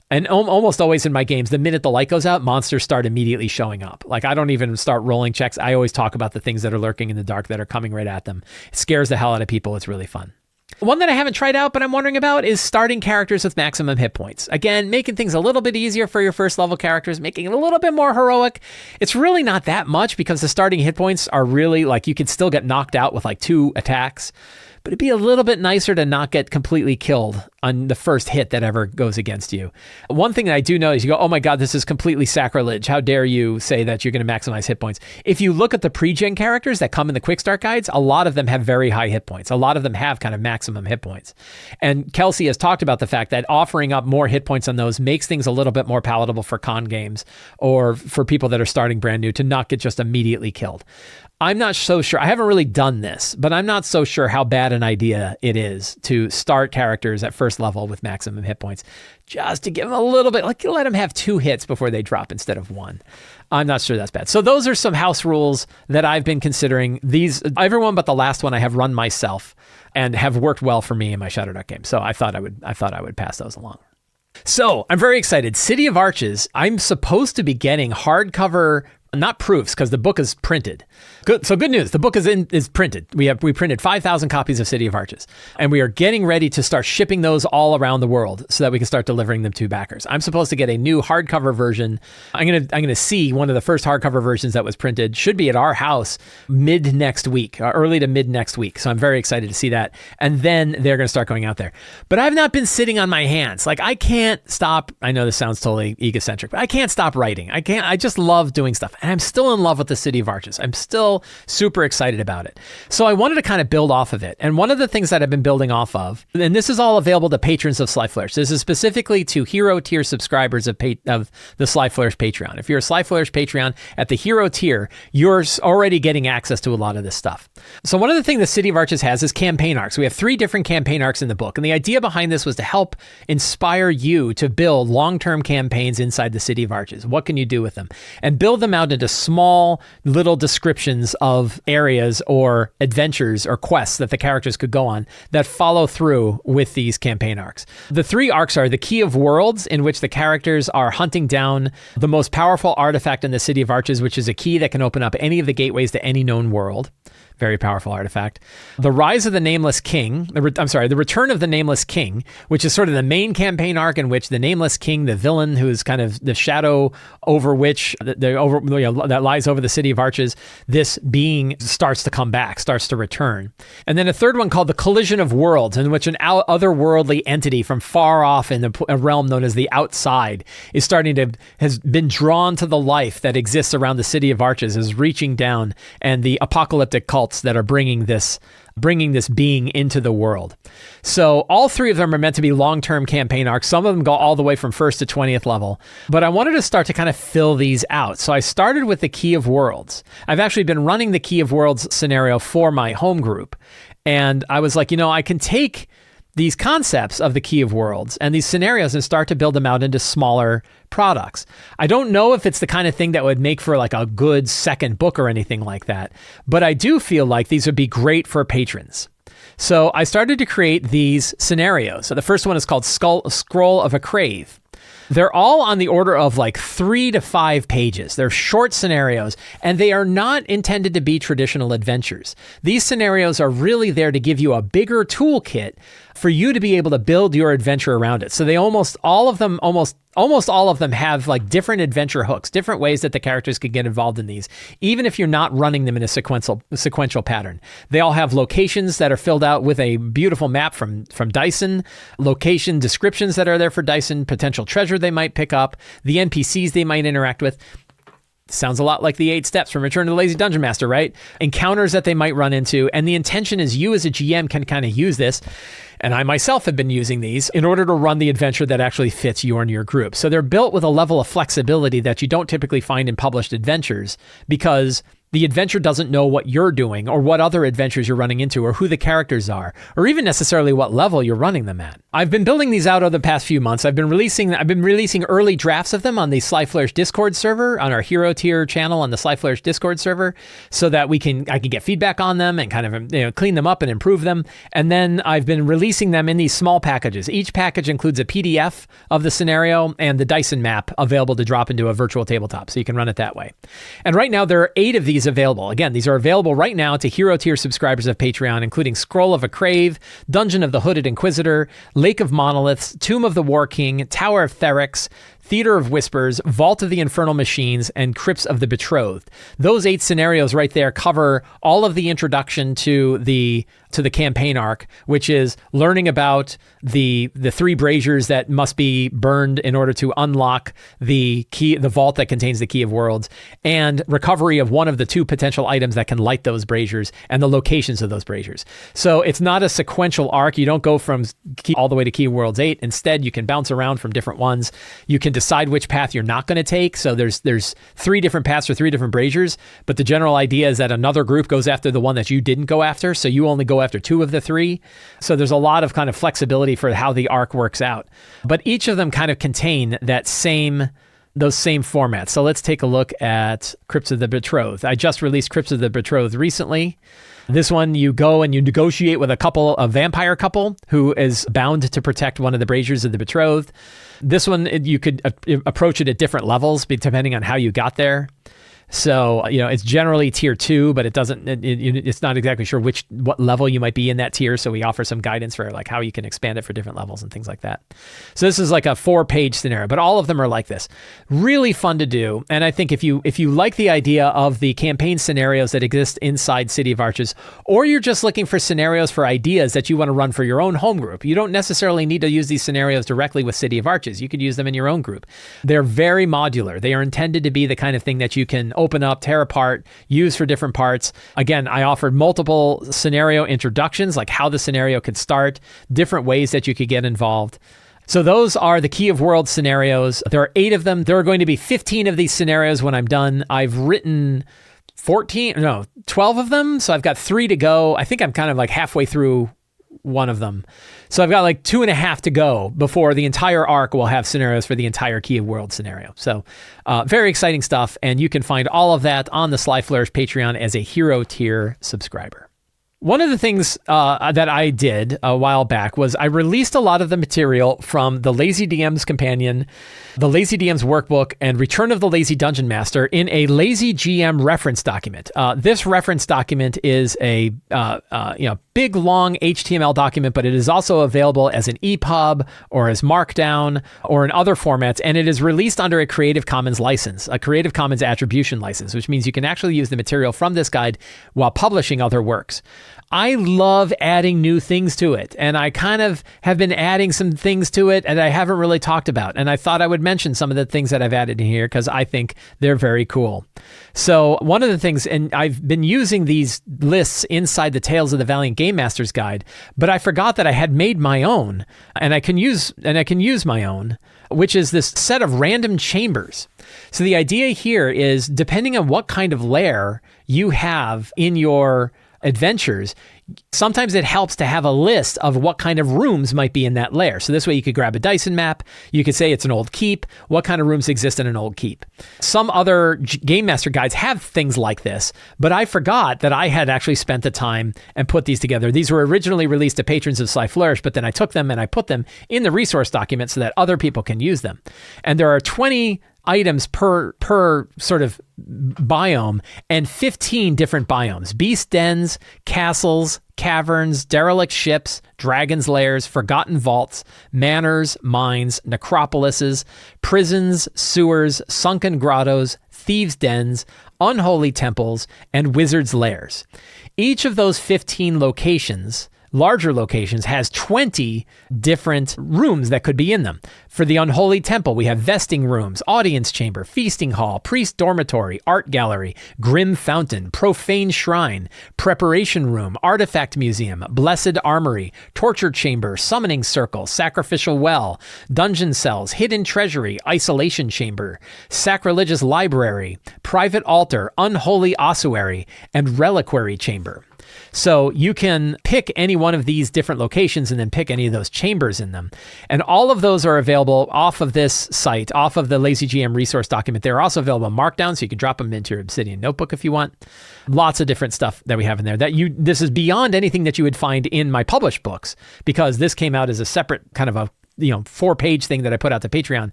And almost always in my games, the minute the light goes out, monsters start immediately showing up. Like I don't even start rolling checks. I always talk about the things that are lurking in the dark that are coming right at them. It scares the hell out of people. It's really fun. One that I haven't tried out, but I'm wondering about is starting characters with maximum hit points. Again, making things a little bit easier for your first level characters, making it a little bit more heroic. It's really not that much because the starting hit points are really like you can still get knocked out with like 2 attacks. But it'd be a little bit nicer to not get completely killed on the first hit that ever goes against you. One thing that I do know is you go, oh my God, this is completely sacrilege. How dare you say that you're going to maximize hit points? If you look at the pre-gen characters that come in the quick start guides, a lot of them have very high hit points. A lot of them have kind of maximum hit points. And Kelsey has talked about the fact that offering up more hit points on those makes things a little bit more palatable for con games or for people that are starting brand new to not get just immediately killed. I'm not so sure. I haven't really done this, but I'm not so sure how bad an idea it is to start characters at first level with maximum hit points, just to give them a little bit, like let them have 2 hits before they drop instead of 1. I'm not sure that's bad. So those are some house rules that I've been considering. These, everyone but the last one I have run myself and have worked well for me in my Shadowdark game. So I thought I would pass those along. So I'm very excited. City of Arches, I'm supposed to be getting hardcover, not proofs, because the book is printed. Good. So good news. The book is printed. We printed 5,000 copies of City of Arches, and we are getting ready to start shipping those all around the world so that we can start delivering them to backers. I'm supposed to get a new hardcover version. I'm gonna see one of the first hardcover versions that was printed. Should be at our house mid next week, early to mid next week. So I'm very excited to see that. And then they're gonna start going out there. But I've not been sitting on my hands. Like I can't stop. I know this sounds totally egocentric, but I can't stop writing. I just love doing stuff. And I'm still in love with the City of Arches. I'm still super excited about it. So I wanted to kind of build off of it. And one of the things that I've been building off of, and this is all available to patrons of Sly Flourish. This is specifically to hero tier subscribers of the Sly Flourish Patreon. If you're a Sly Flourish Patreon at the hero tier, you're already getting access to a lot of this stuff. So one of the things the City of Arches has is campaign arcs. We have 3 different campaign arcs in the book. And the idea behind this was to help inspire you to build long-term campaigns inside the City of Arches. What can you do with them? And build them out into small little descriptions of areas or adventures or quests that the characters could go on that follow through with these campaign arcs. The 3 arcs are the Key of Worlds, in which the characters are hunting down the most powerful artifact in the City of Arches, which is a key that can open up any of the gateways to any known world. Very powerful artifact. The Rise of the Nameless King, the Return of the Nameless King, which is sort of the main campaign arc in which the Nameless King, the villain who is kind of the shadow over which, that lies over the City of Arches, this being starts to come back, starts to return. And then a third one called the Collision of Worlds, in which an otherworldly entity from far off in a realm known as the Outside has been drawn to the life that exists around the City of Arches, is reaching down, and the apocalyptic cults that are bringing this being into the world. So all 3 of them are meant to be long-term campaign arcs. Some of them go all the way from 1st to 20th level, but I wanted to start to kind of fill these out. So I started with the Key of Worlds. I've actually been running the Key of Worlds scenario for my home group, and I was like, I can take these concepts of the Key of Worlds and these scenarios and start to build them out into smaller products. I don't know if it's the kind of thing that would make for like a good second book or anything like that, but I do feel like these would be great for patrons. So I started to create these scenarios. So the first one is called Scroll of a Crave. They're all on the order of like 3 to 5 pages. They're short scenarios, and they are not intended to be traditional adventures. These scenarios are really there to give you a bigger toolkit for you to be able to build your adventure around it. So they almost all of them have like different adventure hooks, different ways that the characters could get involved in these, even if you're not running them in a sequential pattern. They all have locations that are filled out with a beautiful map from Dyson, location descriptions that are there for Dyson, potential treasure they might pick up, the NPCs they might interact with. Sounds a lot like the 8 steps from Return to the Lazy Dungeon Master, right? Encounters that they might run into. And the intention is you as a GM can kind of use this, and I myself have been using these in order to run the adventure that actually fits you and your group. So they're built with a level of flexibility that you don't typically find in published adventures, because the adventure doesn't know what you're doing or what other adventures you're running into or who the characters are or even necessarily what level you're running them at. I've been building these out over the past few months. I've been releasing early drafts of them on the Sly Flourish Discord server, on our hero tier channel on the Sly Flourish Discord server, so that I can get feedback on them and kind of clean them up and improve them. And then I've been releasing them in these small packages. Each package includes a PDF of the scenario and the Dyson map available to drop into a virtual tabletop, so you can run it that way. And right now there are 8 of these available. Again, these are available right now to hero tier subscribers of Patreon, including Scroll of a Crave, Dungeon of the Hooded Inquisitor, Lake of Monoliths, Tomb of the War King, Tower of Therex, Theater of Whispers, Vault of the Infernal Machines, and Crypts of the Betrothed. Those 8 scenarios right there cover all of the introduction to the campaign arc, which is learning about the 3 braziers that must be burned in order to unlock the vault that contains the Key of Worlds, and recovery of one of the 2 potential items that can light those braziers and the locations of those braziers. So it's not a sequential arc. You don't go from all the way to Key of Worlds 8. Instead, you can bounce around from different ones. You can decide which path you're not going to take. So there's 3 different paths for 3 different braziers, but the general idea is that another group goes after the one that you didn't go after, so you only go after 2 of the 3. So there's a lot of kind of flexibility for how the arc works out. But each of them kind of contain those same formats. So let's take a look at Crypts of the Betrothed. I just released Crypts of the Betrothed recently. This one, you go and you negotiate with a vampire couple who is bound to protect one of the braziers of the betrothed. This one, you could approach it at different levels depending on how you got there. So, it's generally tier 2, but it's not exactly sure what level you might be in that tier. So we offer some guidance for like how you can expand it for different levels and things like that. So this is like a 4-page scenario, but all of them are like this. Really fun to do. And I think if you like the idea of the campaign scenarios that exist inside City of Arches, or you're just looking for scenarios for ideas that you want to run for your own home group, you don't necessarily need to use these scenarios directly with City of Arches. You could use them in your own group. They're very modular. They are intended to be the kind of thing that you can open up, tear apart, use for different parts. Again, I offered multiple scenario introductions, like how the scenario could start, different ways that you could get involved. So those are the Key of Worlds scenarios. There are 8 of them. There are going to be 15 of these scenarios when I'm done. I've written 12 of them. So I've got 3 to go. I think I'm kind of like halfway through one of them. So I've got like 2.5 to go before the entire arc will have scenarios for the entire Key of Worlds scenario. So very exciting stuff. And you can find all of that on the Sly Flourish Patreon as a hero tier subscriber. One of the things that I did a while back was I released a lot of the material from the Lazy DM's Companion, the Lazy DM's Workbook, and Return of the Lazy Dungeon Master in a Lazy GM reference document. This reference document is a big, long HTML document, but it is also available as an EPUB or as Markdown or in other formats, and it is released under a Creative Commons license, a Creative Commons attribution license, which means you can actually use the material from this guide while publishing other works. I love adding new things to it, and I kind of have been adding some things to it that I haven't really talked about, and I thought I would mention some of the things that I've added in here because I think they're very cool. So one of the things, and I've been using these lists inside the Tales of the Valiant Game Masters guide, but I forgot that I had made my own, and I can use my own, which is this set of random chambers. So the idea here is, depending on what kind of lair you have in your adventures, sometimes it helps to have a list of what kind of rooms might be in that lair. So this way you could grab a Dyson map. You could say it's an old keep. What kind of rooms exist in an old keep? Some other Game Master guides have things like this, but I forgot that I had actually spent the time and put these together. These were originally released to patrons of Sly Flourish, but then I took them and I put them in the resource document so that other people can use them. And there are 20 items per sort of biome and 15 different biomes: beast dens, castles, caverns, derelict ships, dragons' lairs, forgotten vaults, manors, mines, necropolises, prisons, sewers, sunken grottos, thieves' dens, unholy temples, and wizards' lairs. Each of those 15 locations, larger locations, has 20 different rooms that could be in them. For the Unholy Temple, we have vesting rooms, audience chamber, feasting hall, priest dormitory, art gallery, grim fountain, profane shrine, preparation room, artifact museum, blessed armory, torture chamber, summoning circle, sacrificial well, dungeon cells, hidden treasury, isolation chamber, sacrilegious library, private altar, unholy ossuary, and reliquary chamber. So you can pick any one of these different locations and then pick any of those chambers in them. And all of those are available off of this site, off of the Lazy GM resource document. They're also available in Markdown, so you can drop them into your Obsidian notebook if you want. Lots of different stuff that we have in there. This is beyond anything that you would find in my published books, because this came out as a separate kind of a 4-page thing that I put out to Patreon.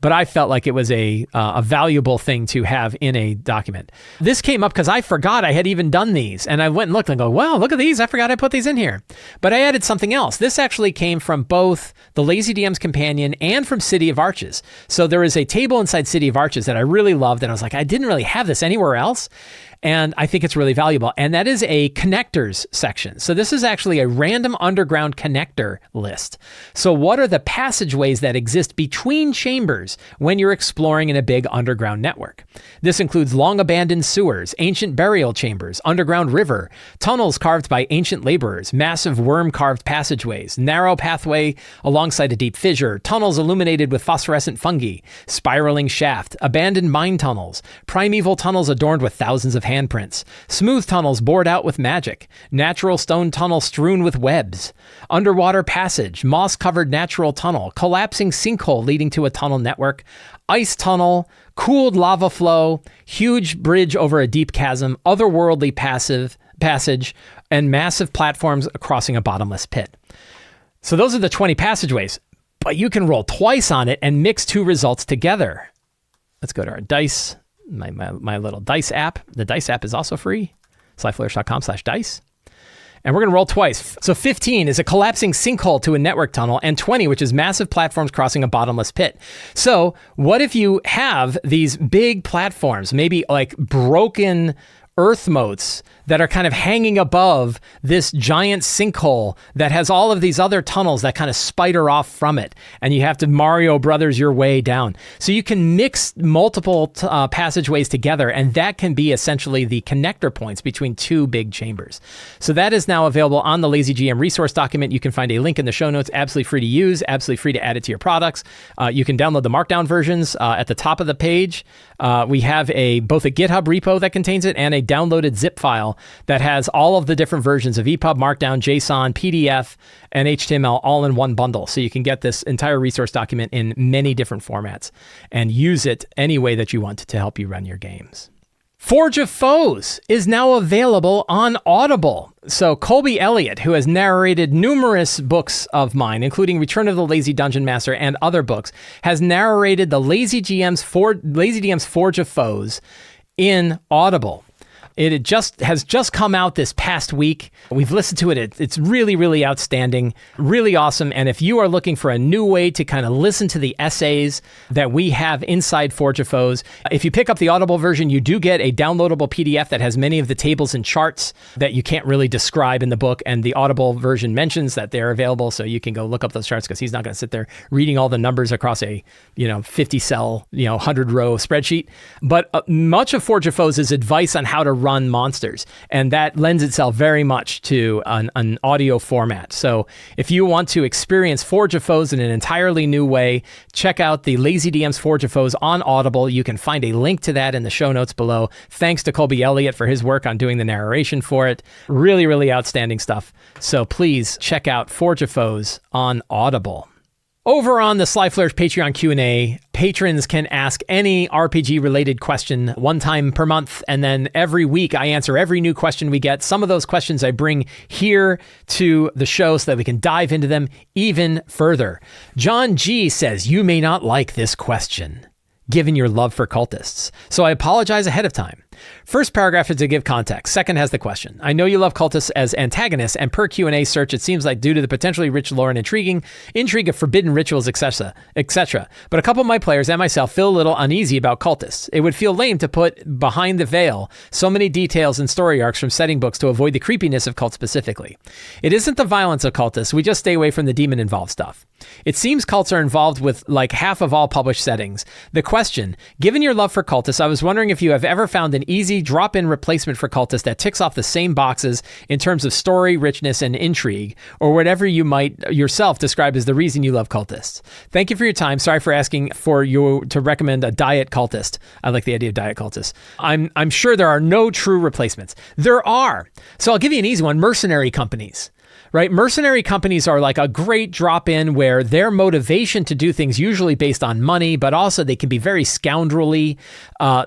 But I felt like it was a valuable thing to have in a document. This came up because I forgot I had even done these. And I went and looked and go, wow, look at these. I forgot I put these in here. But I added something else. This actually came from both the Lazy DM's Companion and from City of Arches. So there is a table inside City of Arches that I really loved. And I was like, I didn't really have this anywhere else. And I think it's really valuable. And that is a connectors section. So this is actually a random underground connector list. So what are the passageways that exist between chambers when you're exploring in a big underground network? This includes long abandoned sewers, ancient burial chambers, underground river, tunnels carved by ancient laborers, massive worm carved passageways, narrow pathway alongside a deep fissure, tunnels illuminated with phosphorescent fungi, spiraling shaft, abandoned mine tunnels, primeval tunnels adorned with thousands of handprints, smooth tunnels bored out with magic, natural stone tunnel strewn with webs, underwater passage, moss-covered natural tunnel, collapsing sinkhole leading to a tunnel network, ice tunnel, cooled lava flow, huge bridge over a deep chasm, otherworldly passage, and massive platforms crossing a bottomless pit. So those are the 20 passageways, but you can roll twice on it and mix two results together. Let's go to our dice, my little dice app. The dice app is also free, slyflourish.com/dice. And we're going to roll twice. So 15 is a collapsing sinkhole to a network tunnel, and 20, which is massive platforms crossing a bottomless pit. So what if you have these big platforms, maybe like broken earth moats that are kind of hanging above this giant sinkhole that has all of these other tunnels that kind of spider off from it, and you have to Mario Brothers your way down. So you can mix multiple passageways together, and that can be essentially the connector points between two big chambers. So that is now available on the Lazy GM resource document. You can find a link in the show notes, absolutely free to use, absolutely free to add it to your products. You can download the markdown versions at the top of the page. We have both a GitHub repo that contains it and a downloaded zip file that has all of the different versions of EPUB, Markdown, JSON, PDF, and HTML all in one bundle. So you can get this entire resource document in many different formats and use it any way that you want to help you run your games. Forge of Foes is now available on Audible. So Colby Elliott, who has narrated numerous books of mine, including Return of the Lazy Dungeon Master and other books, has narrated the Lazy DM's Forge of Foes in Audible. It has just come out this past week. We've listened to it. It's really, really outstanding, really awesome. And if you are looking for a new way to kind of listen to the essays that we have inside Forge of Foes, if you pick up the Audible version, you do get a downloadable PDF that has many of the tables and charts that you can't really describe in the book. And the Audible version mentions that they're available, so you can go look up those charts, because he's not going to sit there reading all the numbers across a 50-cell, 100-row spreadsheet. But much of Forge of Foes is advice on how to run monsters, and that lends itself very much to an audio format. So if you want to experience Forge of Foes in an entirely new way, check out the Lazy DM's Forge of Foes on Audible. You can find a link to that in the show notes below. Thanks to Colby Elliott for his work on doing the narration for it. Really, really outstanding stuff. So please check out Forge of Foes on Audible. Over on the Sly Flourish Patreon Q&A, patrons can ask any RPG-related question one time per month, and then every week I answer every new question we get. Some of those questions I bring here to the show so that we can dive into them even further. John G. says, "You may not like this question, given your love for cultists, so I apologize ahead of time. First paragraph is to give context. Second has the question. I know you love cultists as antagonists, and per Q&A search, it seems like due to the potentially rich lore and intrigue of forbidden rituals, etc. But a couple of my players and myself feel a little uneasy about cultists. It would feel lame to put behind the veil so many details and story arcs from setting books to avoid the creepiness of cults specifically. It isn't the violence of cultists. We just stay away from the demon-involved stuff. It seems cults are involved with like half of all published settings. The question, given your love for cultists, I was wondering if you have ever found an easy drop-in replacement for cultists that ticks off the same boxes in terms of story, richness, and intrigue, or whatever you might yourself describe as the reason you love cultists. Thank you for your time. Sorry for asking for you to recommend a diet cultist. I like the idea of diet cultists. I'm sure there are no true replacements. There are. So I'll give you an easy one. Mercenary companies. Right? Mercenary companies are like a great drop-in where their motivation to do things usually based on money, but also they can be very scoundrelly.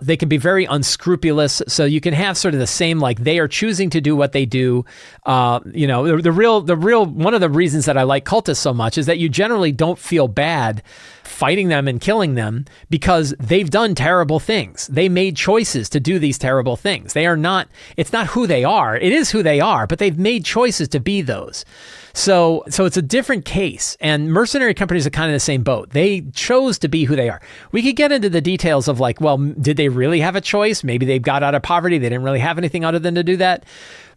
They can be very unscrupulous. So you can have sort of the same, like they are choosing to do what they do. The real one of the reasons that I like cultists so much is that you generally don't feel bad fighting them and killing them because they've done terrible things. They made choices to do these terrible things. It's not who they are. It is who they are, but they've made choices to be those. those. So it's a different case. And mercenary companies are kind of the same boat. They chose to be who they are. We could get into the details of like, well, did they really have a choice? Maybe they got out of poverty. They didn't really have anything other than to do that.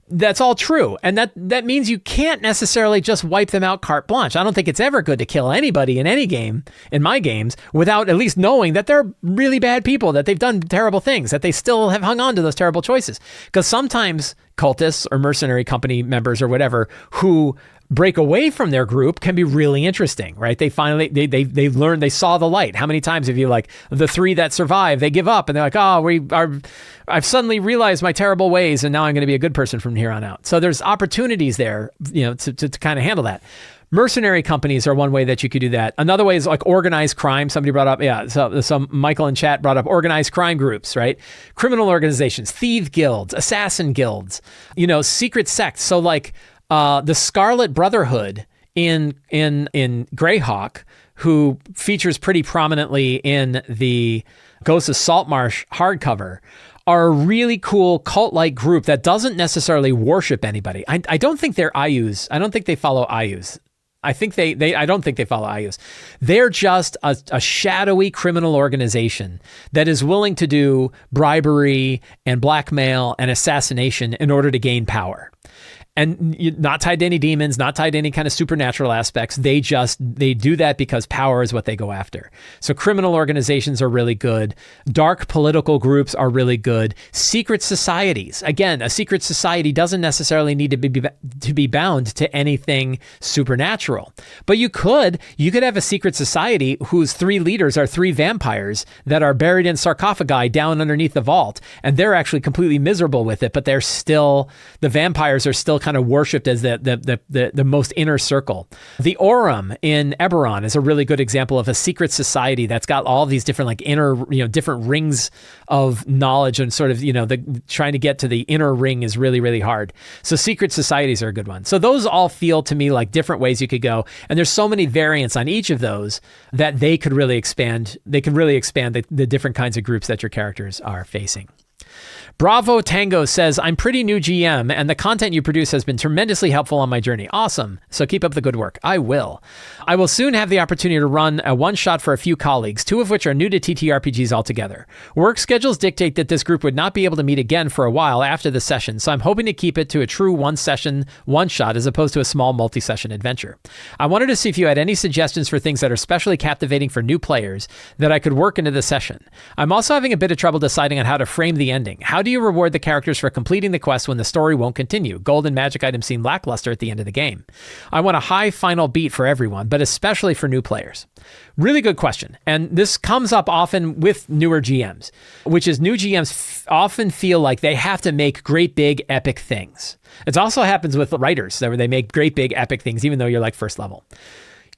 That's all true. And that means you can't necessarily just wipe them out carte blanche. I don't think it's ever good to kill anybody in any game, in my games, without at least knowing that they're really bad people, that they've done terrible things, that they still have hung on to those terrible choices. Because sometimes cultists or mercenary company members or whatever who break away from their group can be really interesting, right? They finally, they learned, they saw the light. How many times have you like the 3 that survive, they give up and they're like, I've suddenly realized my terrible ways and now I'm going to be a good person from here on out. So there's opportunities there, to kind of handle that. Mercenary companies are one way that you could do that. Another way is like organized crime. Somebody brought up, so Michael in chat brought up organized crime groups, right? Criminal organizations, thief guilds, assassin guilds, secret sects. So like, the Scarlet Brotherhood in Greyhawk, who features pretty prominently in the Ghosts of Saltmarsh hardcover, are a really cool cult-like group that doesn't necessarily worship anybody. I don't think they're IUs. I don't think they follow IUs. I don't think they follow IUs. They're just a shadowy criminal organization that is willing to do bribery and blackmail and assassination in order to gain power. And not tied to any demons, not tied to any kind of supernatural aspects. They do that because power is what they go after. So criminal organizations are really good. Dark political groups are really good. Secret societies. Again, a secret society doesn't necessarily need to be bound to anything supernatural. But you could have a secret society whose 3 leaders are 3 vampires that are buried in sarcophagi down underneath the vault. And they're actually completely miserable with it, but the vampires are still kind of worshipped as the most inner circle. The Aurum in Eberron is a really good example of a secret society that's got all these different like inner, different rings of knowledge, and sort of, trying to get to the inner ring is really, really hard. So secret societies are a good one. So those all feel to me like different ways you could go. And there's so many variants on each of those that they could really expand. They can really expand the different kinds of groups that your characters are facing. Bravo Tango says, I'm pretty new GM and the content you produce has been tremendously helpful on my journey. Awesome. So keep up the good work. I will. I will soon have the opportunity to run a one-shot for a few colleagues, 2 of which are new to TTRPGs altogether. Work schedules dictate that this group would not be able to meet again for a while after the session, so I'm hoping to keep it to a true one-session, one-shot as opposed to a small multi-session adventure. I wanted to see if you had any suggestions for things that are especially captivating for new players that I could work into the session. I'm also having a bit of trouble deciding on how to frame the ending. How do you reward the characters for completing the quest when the story won't continue? Gold and magic items seem lackluster at the end of the game. I want a high final beat for everyone, but especially for new players. Really good question. And this comes up often with newer GMs, which is new GMs often feel like they have to make great big epic things. It also happens with writers where they make great big epic things, even though you're like first level.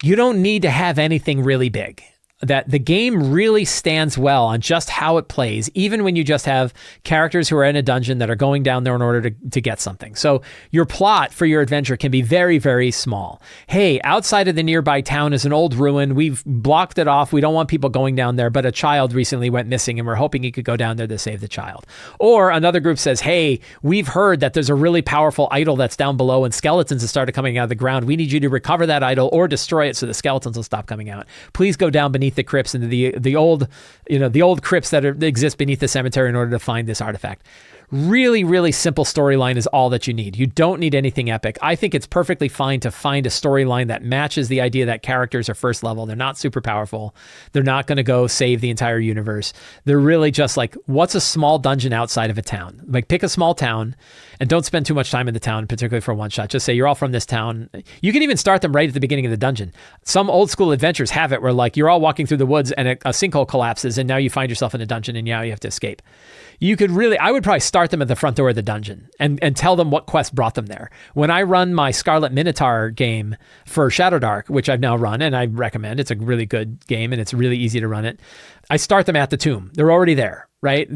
You don't need to have anything really big. That the game really stands well on just how it plays, even when you just have characters who are in a dungeon that are going down there in order to get something. So your plot for your adventure can be very, very small. Hey, outside of the nearby town is an old ruin. We've blocked it off. We don't want people going down there, but a child recently went missing and we're hoping you could go down there to save the child. Or another group says, hey, we've heard that there's a really powerful idol that's down below and skeletons have started coming out of the ground. We need you to recover that idol or destroy it so the skeletons will stop coming out. Please go down beneath the crypts and the old crypts that exist beneath the cemetery in order to find this artifact. Really, really simple storyline is all that you need. You don't need anything epic. I think it's perfectly fine to find a storyline that matches the idea that characters are first level. They're not super powerful. They're not going to go save the entire universe. They're really just like, what's a small dungeon outside of a town? Like pick a small town and don't spend too much time in the town, particularly for one shot. Just say you're all from this town. You can even start them right at the beginning of the dungeon. Some old school adventures have it where like you're all walking through the woods and a sinkhole collapses and now you find yourself in a dungeon and now you have to escape. I would probably start them at the front door of the dungeon and tell them what quest brought them there. When I run my Scarlet Minotaur game for Shadowdark, which I've now run and I recommend, it's a really good game and it's really easy to run it. I start them at the tomb. They're already there, right?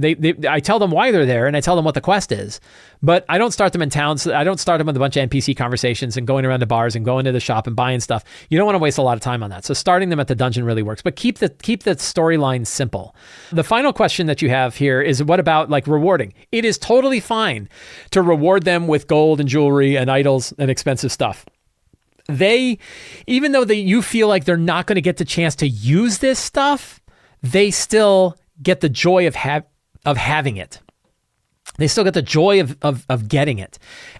I tell them why they're there and I tell them what the quest is, but I don't start them in towns. I don't start them with a bunch of NPC conversations and going around the bars and going to the shop and buying stuff. You don't want to waste a lot of time on that. So starting them at the dungeon really works, but keep the storyline simple. The final question that you have here is what about like rewarding? It is totally fine to reward them with gold and jewelry and idols and expensive stuff. even though you feel like they're not going to get the chance to use this stuff, they still get the joy of having it. They still get the joy of getting it.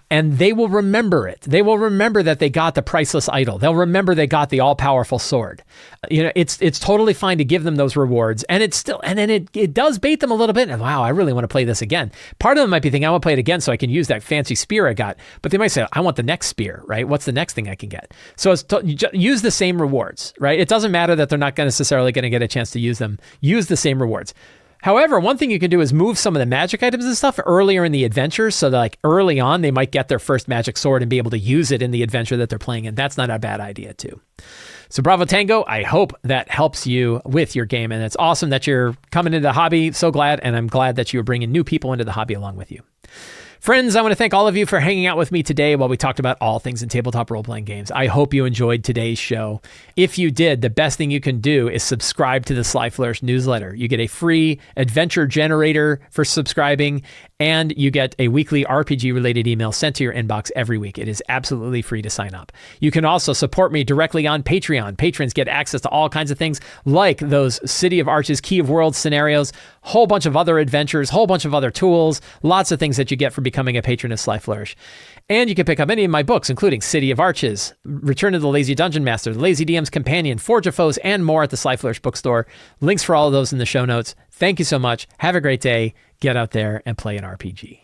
And they will remember it. They will remember that they got the priceless idol. They'll remember they got the all-powerful sword. It's totally fine to give them those rewards. And then it does bait them a little bit. And wow, I really want to play this again. Part of them might be thinking, I want to play it again so I can use that fancy spear I got. But they might say, I want the next spear, right? What's the next thing I can get? So use the same rewards, right? It doesn't matter that they're not necessarily going to get a chance to use them. Use the same rewards. However, one thing you can do is move some of the magic items and stuff earlier in the adventure. So that like early on, they might get their first magic sword and be able to use it in the adventure that they're playing in. That's not a bad idea too. So Bravo Tango, I hope that helps you with your game. And it's awesome that you're coming into the hobby. So glad. And I'm glad that you're bringing new people into the hobby along with you. Friends, I want to thank all of you for hanging out with me today while we talked about all things in tabletop role-playing games. I hope you enjoyed today's show. If you did, the best thing you can do is subscribe to the Sly Flourish newsletter. You get a free adventure generator for subscribing, and you get a weekly RPG-related email sent to your inbox every week. It is absolutely free to sign up. You can also support me directly on Patreon. Patrons get access to all kinds of things like those City of Arches, Key of Worlds scenarios, whole bunch of other adventures, whole bunch of other tools, lots of things that you get for becoming a patron of Sly Flourish. And you can pick up any of my books, including City of Arches, Return of the Lazy Dungeon Master, The Lazy DM's Companion, Forge of Foes, and more at the Sly Flourish bookstore. Links for all of those in the show notes. Thank you so much. Have a great day. Get out there and play an RPG.